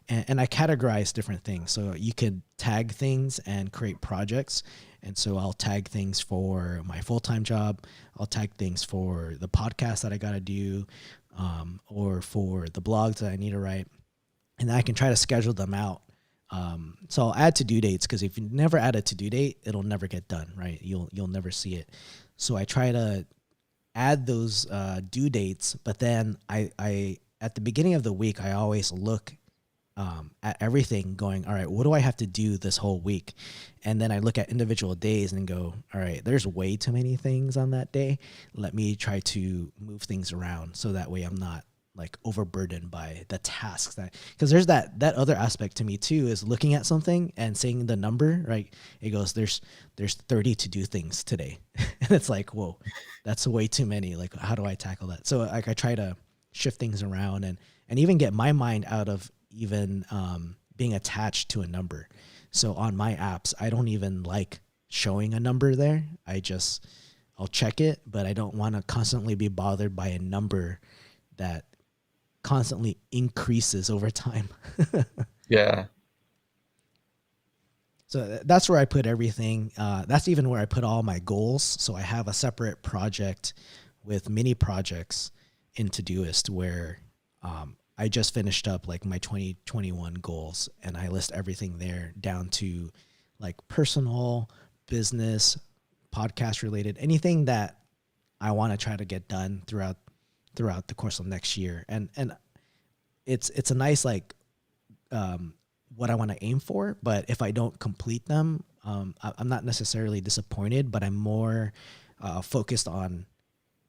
And I categorize different things. So you could tag things and create projects. And so I'll tag things for my full-time job. I'll tag things for the podcast that I got to do, or for the blogs that I need to write. And I can try to schedule them out. So I'll add to-do dates, because if you never add a to-do date, it'll never get done, right? You'll never see it. So I try to add those due dates, but then I at the beginning of the week, I always look at everything, going, all right, what do I have to do this whole week? And then I look at individual days and go, all right, there's way too many things on that day. Let me try to move things around, so that way I'm not like overburdened by the tasks, because there's that other aspect to me too, is looking at something and seeing the number, right? It goes, there's 30 to do things today. And it's like, whoa, that's way too many. Like, how do I tackle that? So like, I try to shift things around and even get my mind out of even being attached to a number. So on my apps, I don't even like showing a number there. I'll check it, but I don't want to constantly be bothered by a number that constantly increases over time. Yeah. So that's where I put everything. That's even where I put all my goals. So I have a separate project with mini projects in Todoist, where I just finished up like my 2021 goals, and I list everything there down to like personal, business, podcast related, anything that I want to try to get done throughout the course of next year. And it's a nice like what I want to aim for. But if I don't complete them, I'm not necessarily disappointed, but I'm more focused on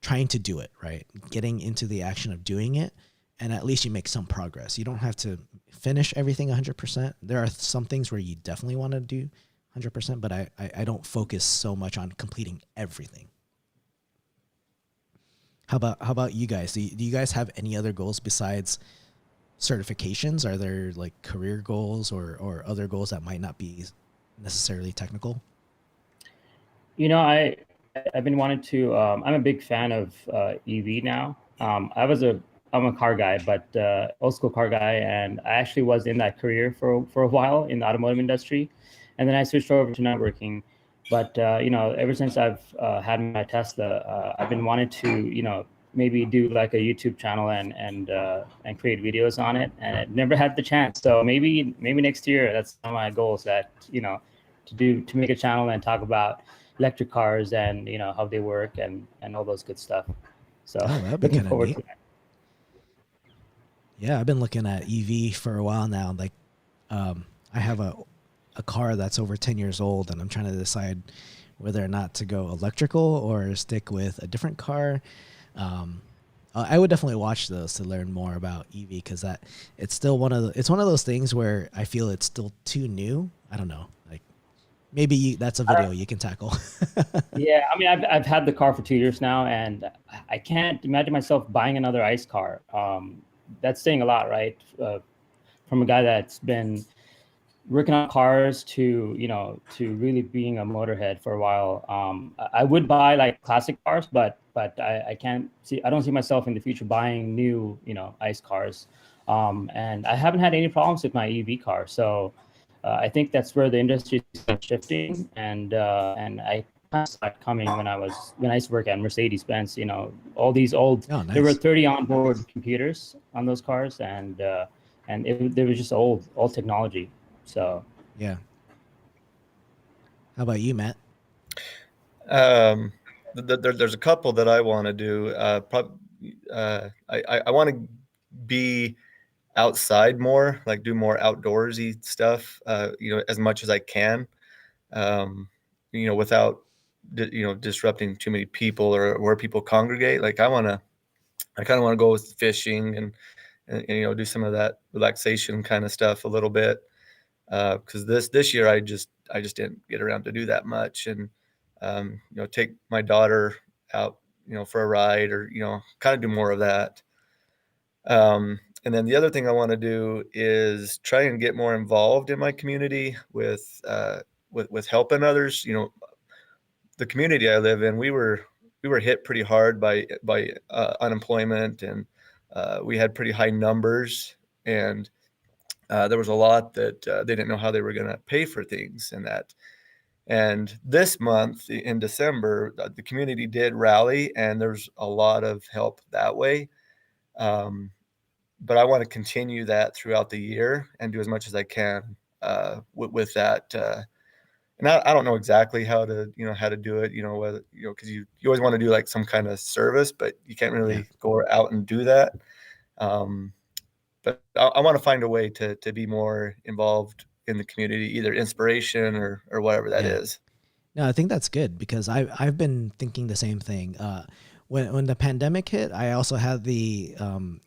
trying to do it, right? Getting into the action of doing it. And at least you make some progress. You don't have to finish everything 100%. There are some things where you definitely want to do 100%, but I don't focus so much on completing everything. How about you guys? Do you guys have any other goals besides certifications? Are there like career goals or other goals that might not be necessarily technical? You know, I've been wanting to. I'm a big fan of EV now. I'm a car guy, but old school car guy, and I actually was in that career for a while in the automotive industry, and then I switched over to networking. But you know, ever since I've had my Tesla, I've been wanting to, you know, maybe do like a YouTube channel and create videos on it, and I never had the chance. So maybe next year, that's one of my goals. That, you know, to make a channel and talk about electric cars and, you know, how they work and all those good stuff. So Oh, that'd be looking kind of forward neat. to that. Yeah, I've been looking at EV for a while now. Like, I have a car that's over 10 years old, and I'm trying to decide whether or not to go electrical or stick with a different car. I would definitely watch those to learn more about EV, because that it's still it's one of those things where I feel it's still too new. I don't know. Like maybe that's a video you can tackle. Yeah, I mean, I've had the car for 2 years now, and I can't imagine myself buying another ICE car. That's saying a lot, right? From a guy that's been working on cars to, you know, to really being a motorhead for a while. I would buy like classic cars, but I can't see. I don't see myself in the future buying new, you know, ICE cars. And I haven't had any problems with my EV car, so I think that's where the industry is shifting. And I kind of saw it coming when I used to work at Mercedes Benz. You know, all these old, Oh, there were nice. 30 onboard computers on those cars, and there was just old technology. So Yeah. How about you, Matt? Um, there's a couple that I want to do. I want to be outside more, like do more outdoorsy stuff, you know, as much as I can, um, you know, without, you know, disrupting too many people or where people congregate. Like I kind of want to go with fishing and, you know, do some of that relaxation kind of stuff a little bit. Because this year I just didn't get around to do that much, and you know, take my daughter out, you know, for a ride, or, you know, kind of do more of that. And then the other thing I want to do is try and get more involved in my community with helping others. You know, the community I live in, we were hit pretty hard by unemployment, and we had pretty high numbers, and there was a lot that they didn't know how they were going to pay for things and that. And this month in December, the community did rally, and there's a lot of help that way. Um, but I want to continue that throughout the year and do as much as I can with that. And I don't know exactly how to, you know, how to do it, you know, whether, you know, because you always want to do like some kind of service, but you can't Yeah. really go out and do that. Um, but I want to find a way to be more involved in the community, either inspiration or whatever that Yeah. is. No, I think that's good, because I've been thinking the same thing. When the pandemic hit, I also had the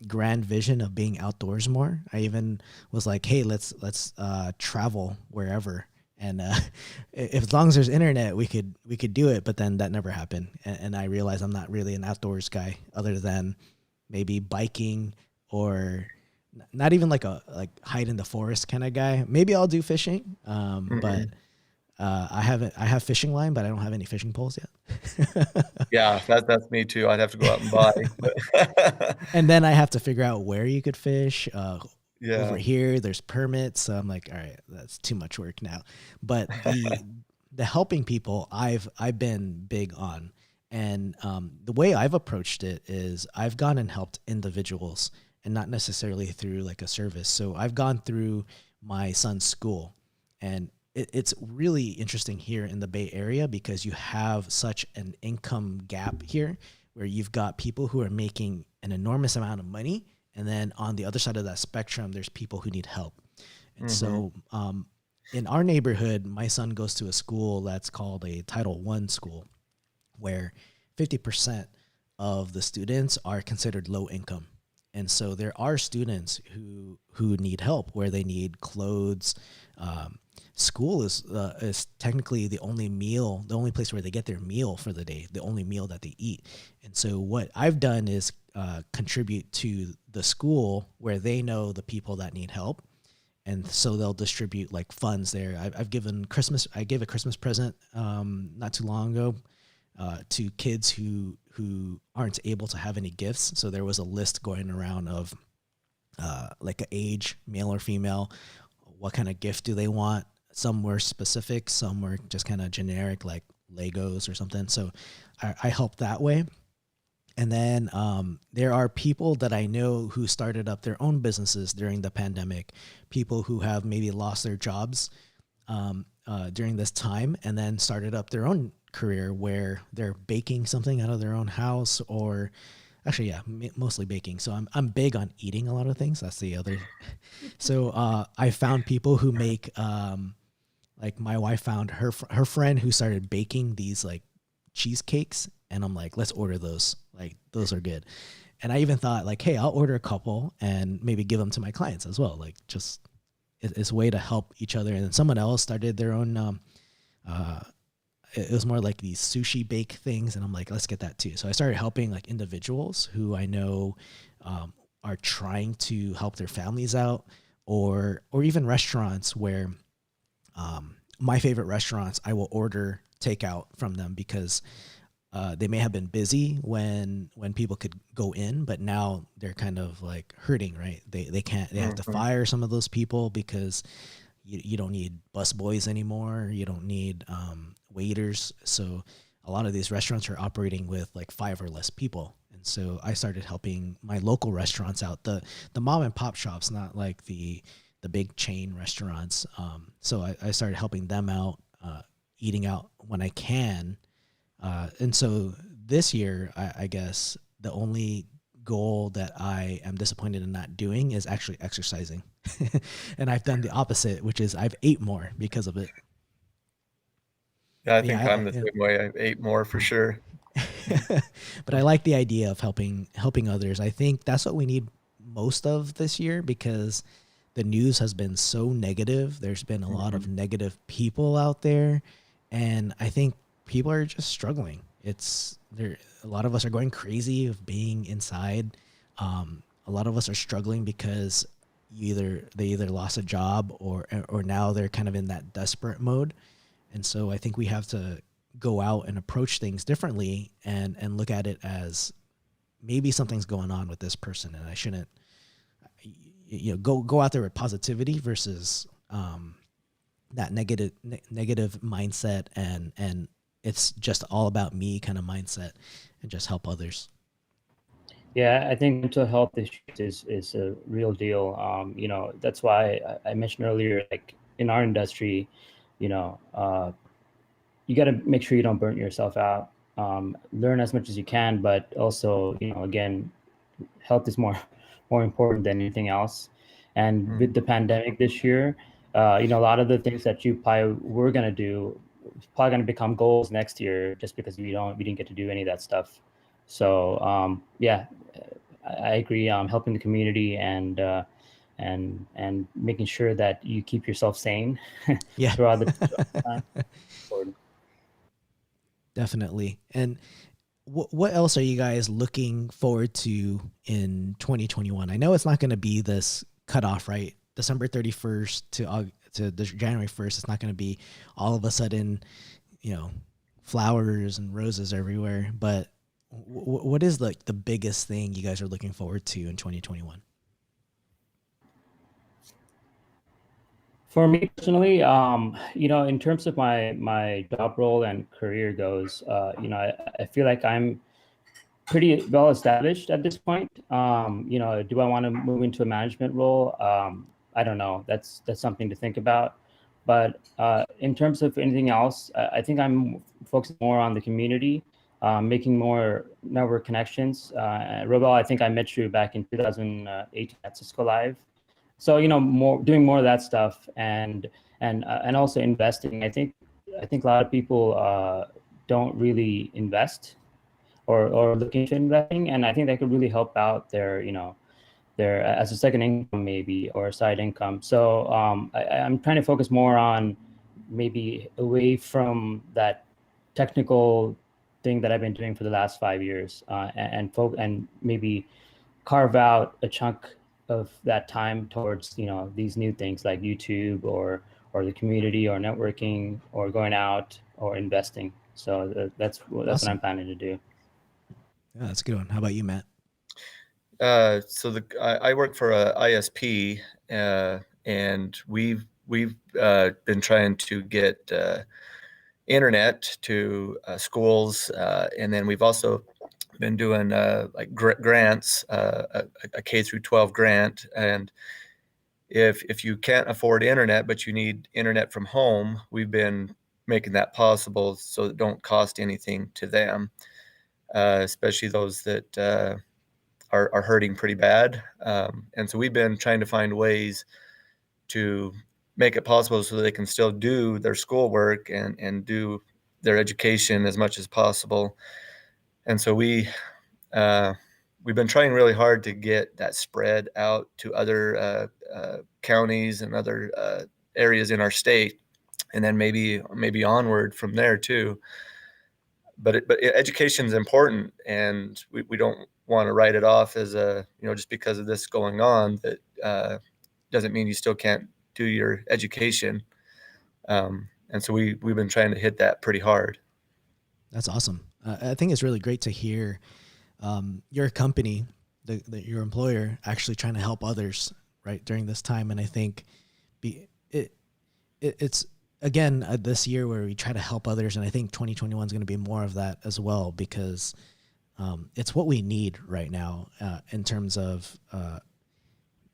grand vision of being outdoors more. I even was like, hey, let's travel wherever, and if as long as there's internet, we could do it. But then that never happened, and I realized I'm not really an outdoors guy, other than maybe biking, or not even like a hide in the forest kind of guy. Maybe I'll do fishing, but Mhm. I have fishing line, but I don't have any fishing poles yet. Yeah, that's me too. I'd have to go out and buy. But And then I have to figure out where you could fish. Over yeah. here, there's permits, so I'm like, all right, that's too much work now. But the helping people, I've been big on, and the way I've approached it is I've gone and helped individuals, and not necessarily through like a service. So I've gone through my son's school, and it's really interesting here in the Bay Area because you have such an income gap here where you've got people who are making an enormous amount of money. And then on the other side of that spectrum, there's people who need help. And so in our neighborhood, my son goes to a school that's called a Title I school where 50% of the students are considered low income. And so there are students who need help where they need clothes. School is technically the only place where they get their meal for the day, the only meal that they eat. And so what I've done is contribute to the school where they know the people that need help. And so they'll distribute like funds there. I've given Christmas. I gave a Christmas present not too long ago to kids who aren't able to have any gifts. So there was a list going around of like an age, male or female, what kind of gift do they want? Some were specific, some were just kind of generic, like Legos or something. So I helped that way. And then there are people that I know who started up their own businesses during the pandemic, people who have maybe lost their jobs during this time and then started up their own career where they're baking something out of their own house or actually, yeah, mostly baking. So I'm big on eating a lot of things. That's the other. So I found people who make like my wife found her friend who started baking these like cheesecakes. And I'm like, let's order those. Like, those are good. And I even thought like, hey, I'll order a couple and maybe give them to my clients as well. Like, just it's a way to help each other. And then someone else started their own, it was more like these sushi bake things. And I'm like, let's get that too. So I started helping like individuals who I know are trying to help their families out or even restaurants where my favorite restaurants, I will order takeout from them because they may have been busy when people could go in, but now they're kind of like hurting, right? They can't, they have to fire some of those people because you don't need bus boys anymore. You don't need waiters. So a lot of these restaurants are operating with like 5 or less people. And so I started helping my local restaurants out, the mom and pop shops, not like the big chain restaurants. So I started helping them out, eating out when I can. And so this year, I guess the only goal that I am disappointed in not doing is actually exercising. And I've done the opposite, which is I've ate more because of it. Yeah, I think I'm the same way. I ate more for sure. But I like the idea of helping others. I think that's what we need most of this year because the news has been so negative. There's been a lot of negative people out there. And I think people are just struggling. A lot of us are going crazy of being inside. A lot of us are struggling because they either lost a job or now they're kind of in that desperate mode. And so I think we have to go out and approach things differently and look at it as maybe something's going on with this person and I shouldn't go out there with positivity versus that negative mindset and it's just all about me kind of mindset and just help others. Yeah, I think mental health issues is a real deal. That's why I mentioned earlier, like in our industry, you got to make sure you don't burn yourself out. Learn as much as you can, but also, again, health is more important than anything else. And with the pandemic this year, a lot of the things that you probably were gonna do probably going to become goals next year just because we didn't get to do any of that stuff. So yeah, I agree. Helping the community and making sure that you keep yourself sane Yeah. throughout the time. Definitely. And what else are you guys looking forward to in 2021? I know it's not going to be this cutoff, right? December 31st to January 1st. It's not going to be all of a sudden, flowers and roses everywhere. But what is like the biggest thing you guys are looking forward to in 2021? For me personally, in terms of my job role and career goes, I feel like I'm pretty well established at this point. Do I want to move into a management role? I don't know. That's something to think about. But in terms of anything else, I think I'm focused more on the community, making more network connections. Robel, I think I met you back in 2018 at Cisco Live. So more doing more of that stuff, and also investing. I think a lot of people don't really invest or look into investing, and I think that could really help out their as a second income maybe, or a side income. So I'm trying to focus more on maybe away from that technical thing that I've been doing for the last 5 years, and maybe carve out a chunk of that time towards these new things like YouTube, or the community, or networking, or going out, or investing. So that's what Awesome. I'm planning to do. Yeah, that's a good one. How about you, Matt? So I work for a ISP, and we've been trying to get internet to schools, and then we've also been doing like grants, a K through 12 grant. And if you can't afford internet but you need internet from home, we've been making that possible so it don't cost anything to them, especially those that are hurting pretty bad. And so we've been trying to find ways to make it possible so they can still do their schoolwork and do their education as much as possible. And so we've been trying really hard to get that spread out to other counties and other areas in our state, and then maybe onward from there too. But education is important, and we don't want to write it off as just because of this going on, that doesn't mean you still can't do your education. And so we've been trying to hit that pretty hard. That's awesome. I think it's really great to hear your company, your employer, actually trying to help others right during this time. And I think it's again this year where we try to help others, and I think 2021 is going to be more of that as well, because it's what we need right now in terms of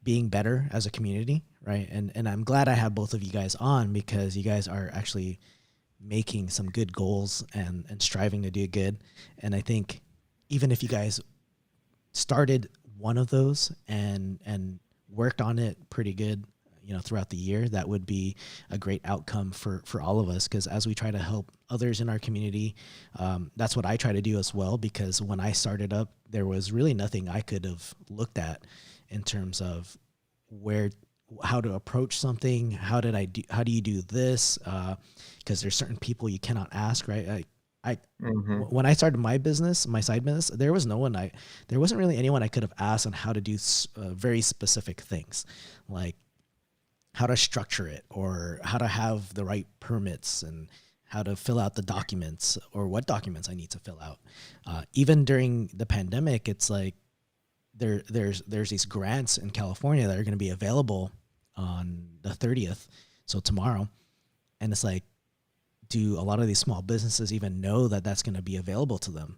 being better as a community, right? And I'm glad I have both of you guys on, because you guys are actually making some good goals and striving to do good. And I think even if you guys started one of those and worked on it pretty good, throughout the year, that would be a great outcome for all of us. Because as we try to help others in our community, that's what I try to do as well. Because when I started up, there was really nothing I could have looked at in terms of how to approach something. How do you do this? Because there's certain people you cannot ask, right? When I started my business, my side business, there wasn't really anyone I could have asked on how to do very specific things, like how to structure it, or how to have the right permits, and how to fill out the documents, or what documents I need to fill out. Even during the pandemic, it's like there's these grants in California that are going to be available on the 30th, so tomorrow. And it's like, do a lot of these small businesses even know that that's going to be available to them?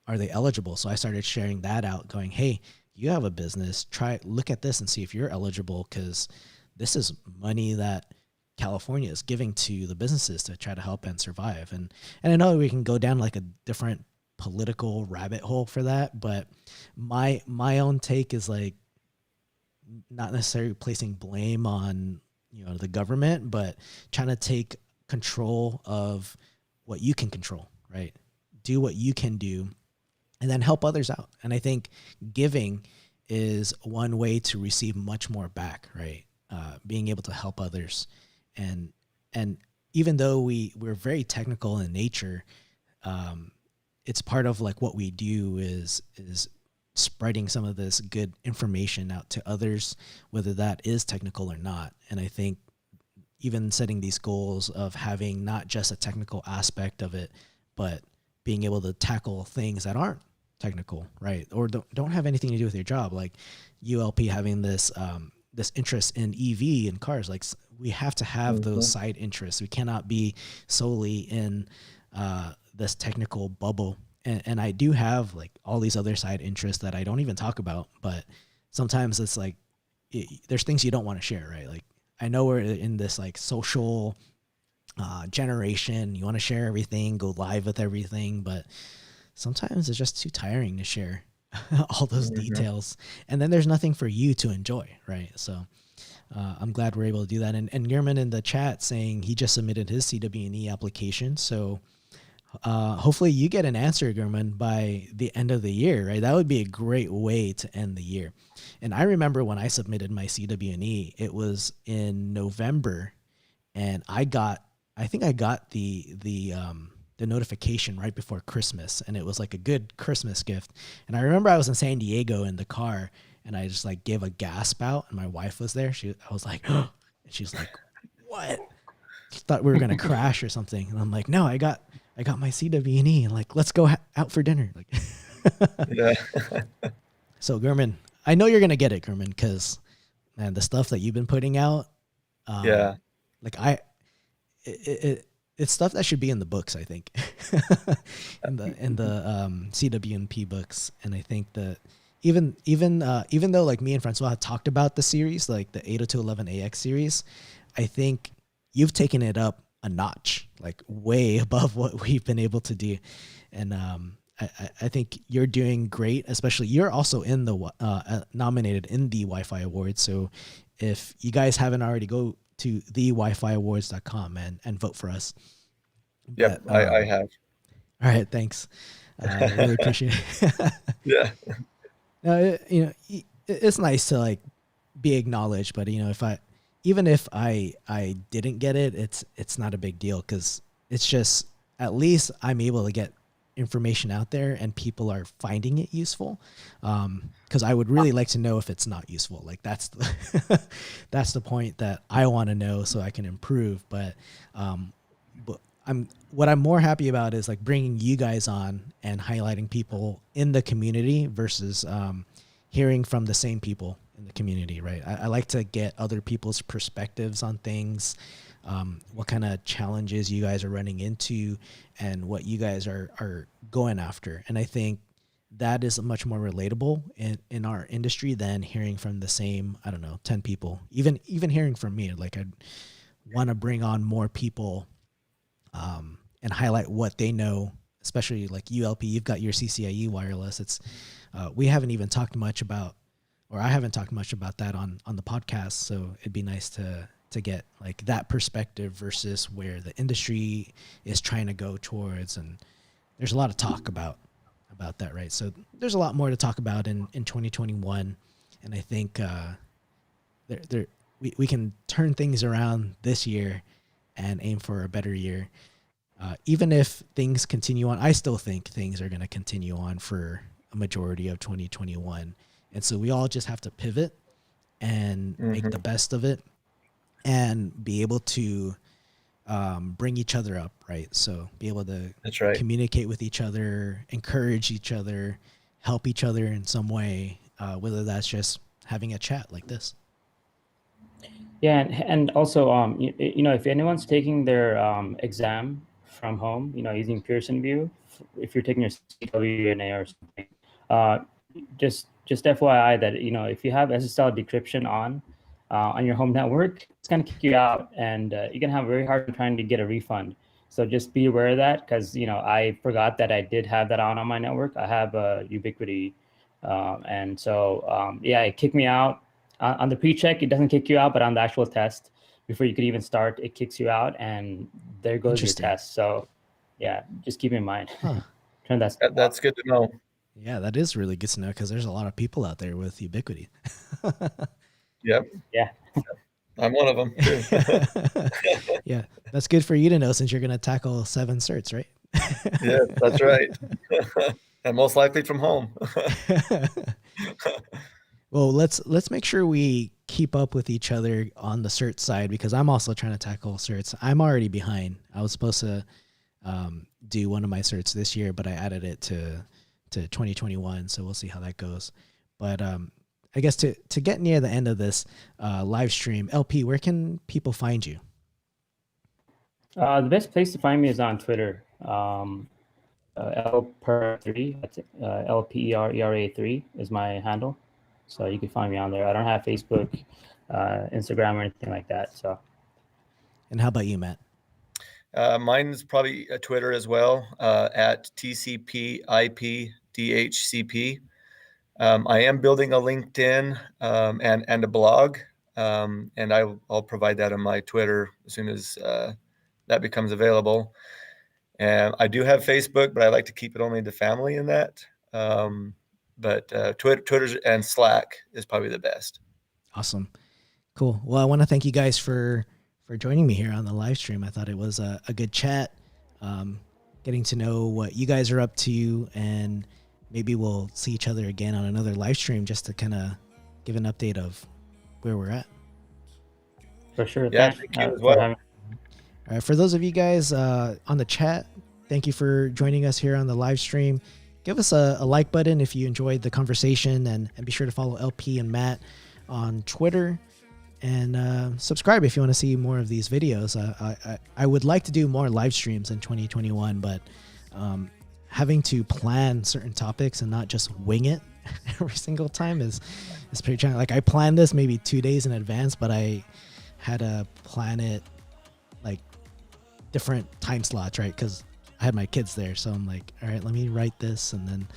Are they eligible? So I started sharing that out, going, hey, you have a business, look at this and see if you're eligible, because this is money that California is giving to the businesses to try to help and survive. And I know we can go down like a different political rabbit hole for that, but my own take is like, not necessarily placing blame on the government, but trying to take control of what you can control, right? Do what you can do, and then help others out. And I think giving is one way to receive much more back, right? Being able to help others. And even though we're very technical in nature, it's part of like what we do is spreading some of this good information out to others, whether that is technical or not. And I think even setting these goals of having not just a technical aspect of it, but being able to tackle things that aren't technical, right? Or don't have anything to do with your job. Like ULP having this interest in EV and cars. Like we have to have those side interests. We cannot be solely in this technical bubble. And I do have like all these other side interests that I don't even talk about, but sometimes it's like, there's things you don't want to share, right? Like I know we're in this like social generation. You want to share everything, go live with everything, but sometimes it's just too tiring to share all those details. And then there's nothing for you to enjoy, right? So I'm glad we're able to do that. And German in the chat saying he just submitted his CWE application. So hopefully you get an answer, German, by the end of the year, right? That would be a great way to end the year. And I remember when I submitted my CWE, it was in November, and I think I got the notification right before Christmas, and it was like a good Christmas gift. And I remember I was in San Diego in the car, and I just like gave a gasp out, and my wife was there. I was like, oh, and she's like, what? Thought we were gonna crash or something. And I'm like, no, I got my CWE, and like, let's go out for dinner. Like, Yeah. so German, I know you're gonna get it, German, because man, the stuff that you've been putting out, Yeah. like it's stuff that should be in the books, I think, in the CWNP books. And I think that even though like me and Francois had talked about the series, like the 802.11ax series, I think you've taken it up a notch, like way above what we've been able to do. And I think you're doing great, especially you're also in the nominated in the Wi-Fi Awards. So if you guys haven't already, go to thewifiawards.com and vote for us. Yep, But, I have. All right, thanks. Really appreciate it. Yeah. It's nice to like be acknowledged, but even if I didn't get it, it's not a big deal, because it's just at least I'm able to get information out there and people are finding it useful. Because I would really like to know if it's not useful. Like that's the point that I want to know so I can improve. But what I'm more happy about is like bringing you guys on and highlighting people in the community versus hearing from the same people in the community, right? I like to get other people's perspectives on things, what kind of challenges you guys are running into and what you guys are going after. And I think that is much more relatable in our industry than hearing from the same, 10 people. Even hearing from me, like I'd want to bring on more people and highlight what they know, especially like ULP. You've got your CCIE wireless. It's we haven't even talked much about, or I haven't talked much about that on the podcast. So it'd be nice to get like that perspective versus where the industry is trying to go towards. And there's a lot of talk about that, right? So there's a lot more to talk about in 2021. And I think we can turn things around this year and aim for a better year. Even if things continue on, I still think things are going to continue on for a majority of 2021. And so we all just have to pivot and make the best of it and be able to bring each other up, right? So be able to That's right. communicate with each other, encourage each other, help each other in some way, whether that's just having a chat like this. Yeah, and also, if anyone's taking their exam from home, using Pearson View, if you're taking your CWNA or something, just FYI that if you have SSL decryption on your home network, it's gonna kick you out, and you're gonna have a very hard time trying to get a refund. So just be aware of that, because I forgot that I did have that on my network. I have Ubiquity, and so it kicked me out. On the pre-check, it doesn't kick you out, but on the actual test, before you could even start, it kicks you out, and there goes your test. So, yeah, just keep in mind. Huh. Turn that. That's good to know. Yeah, that is really good to know, because there's a lot of people out there with Ubiquity. Yep. Yeah. I'm one of them too. Yeah, that's good for you to know, since you're going to tackle 7 certs, right? Yeah, that's right. And most likely from home. Well, let's make sure we keep up with each other on the cert side, because I'm also trying to tackle certs. I'm already behind. I was supposed to do one of my certs this year, but I added it to 2021, so we'll see how that goes. But I guess to get near the end of this live stream, LP, where can people find you? The best place to find me is on Twitter. LPERA3, that's LPERA3 is my handle. So you can find me on there. I don't have Facebook. Instagram or anything like that. So. And how about you, Matt? Mine's probably Twitter as well, at TCPIPDHCP. I am building a LinkedIn and a blog, and I'll provide that on my Twitter as soon as that becomes available. And I do have Facebook, but I like to keep it only to family in that. But Twitter and Slack is probably the best. Awesome. Cool. Well, I want to thank you guys for joining me here on the live stream. I thought it was a good chat, getting to know what you guys are up to, and maybe we'll see each other again on another live stream just to kind of give an update of where we're at. For sure. Yeah, Thank you as well. All right, for those of you guys on the chat, thank you for joining us here on the live stream. Give us a like button if you enjoyed the conversation, and be sure to follow LP and Matt on Twitter, and subscribe if you want to see more of these videos. I would like to do more live streams in 2021, but having to plan certain topics and not just wing it every single time is pretty challenging. Like, I planned this maybe 2 days in advance, but I had to plan it like different time slots, right? Because I had my kids there, so I'm like, all right, let me write this, and then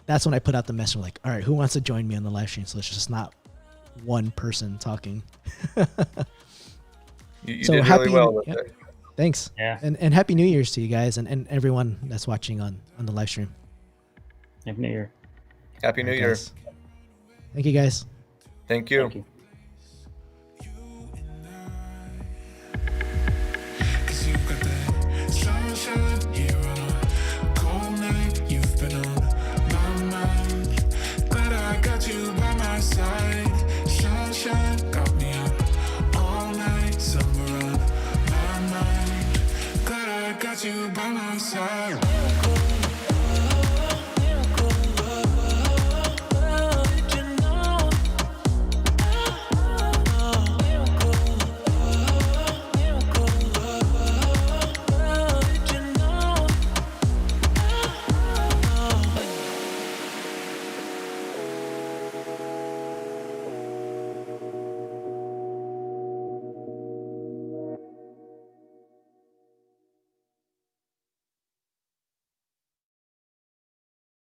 that's when I put out the message like, all right, who wants to join me on the live stream? So it's just not one person talking. You So did happy, really well with yeah, it. thanks. Yeah. And happy New Year's to you guys, and everyone that's watching on the live stream. Happy New Year. Happy New All right, Year. guys. Thank you guys. Thank you. Thank you.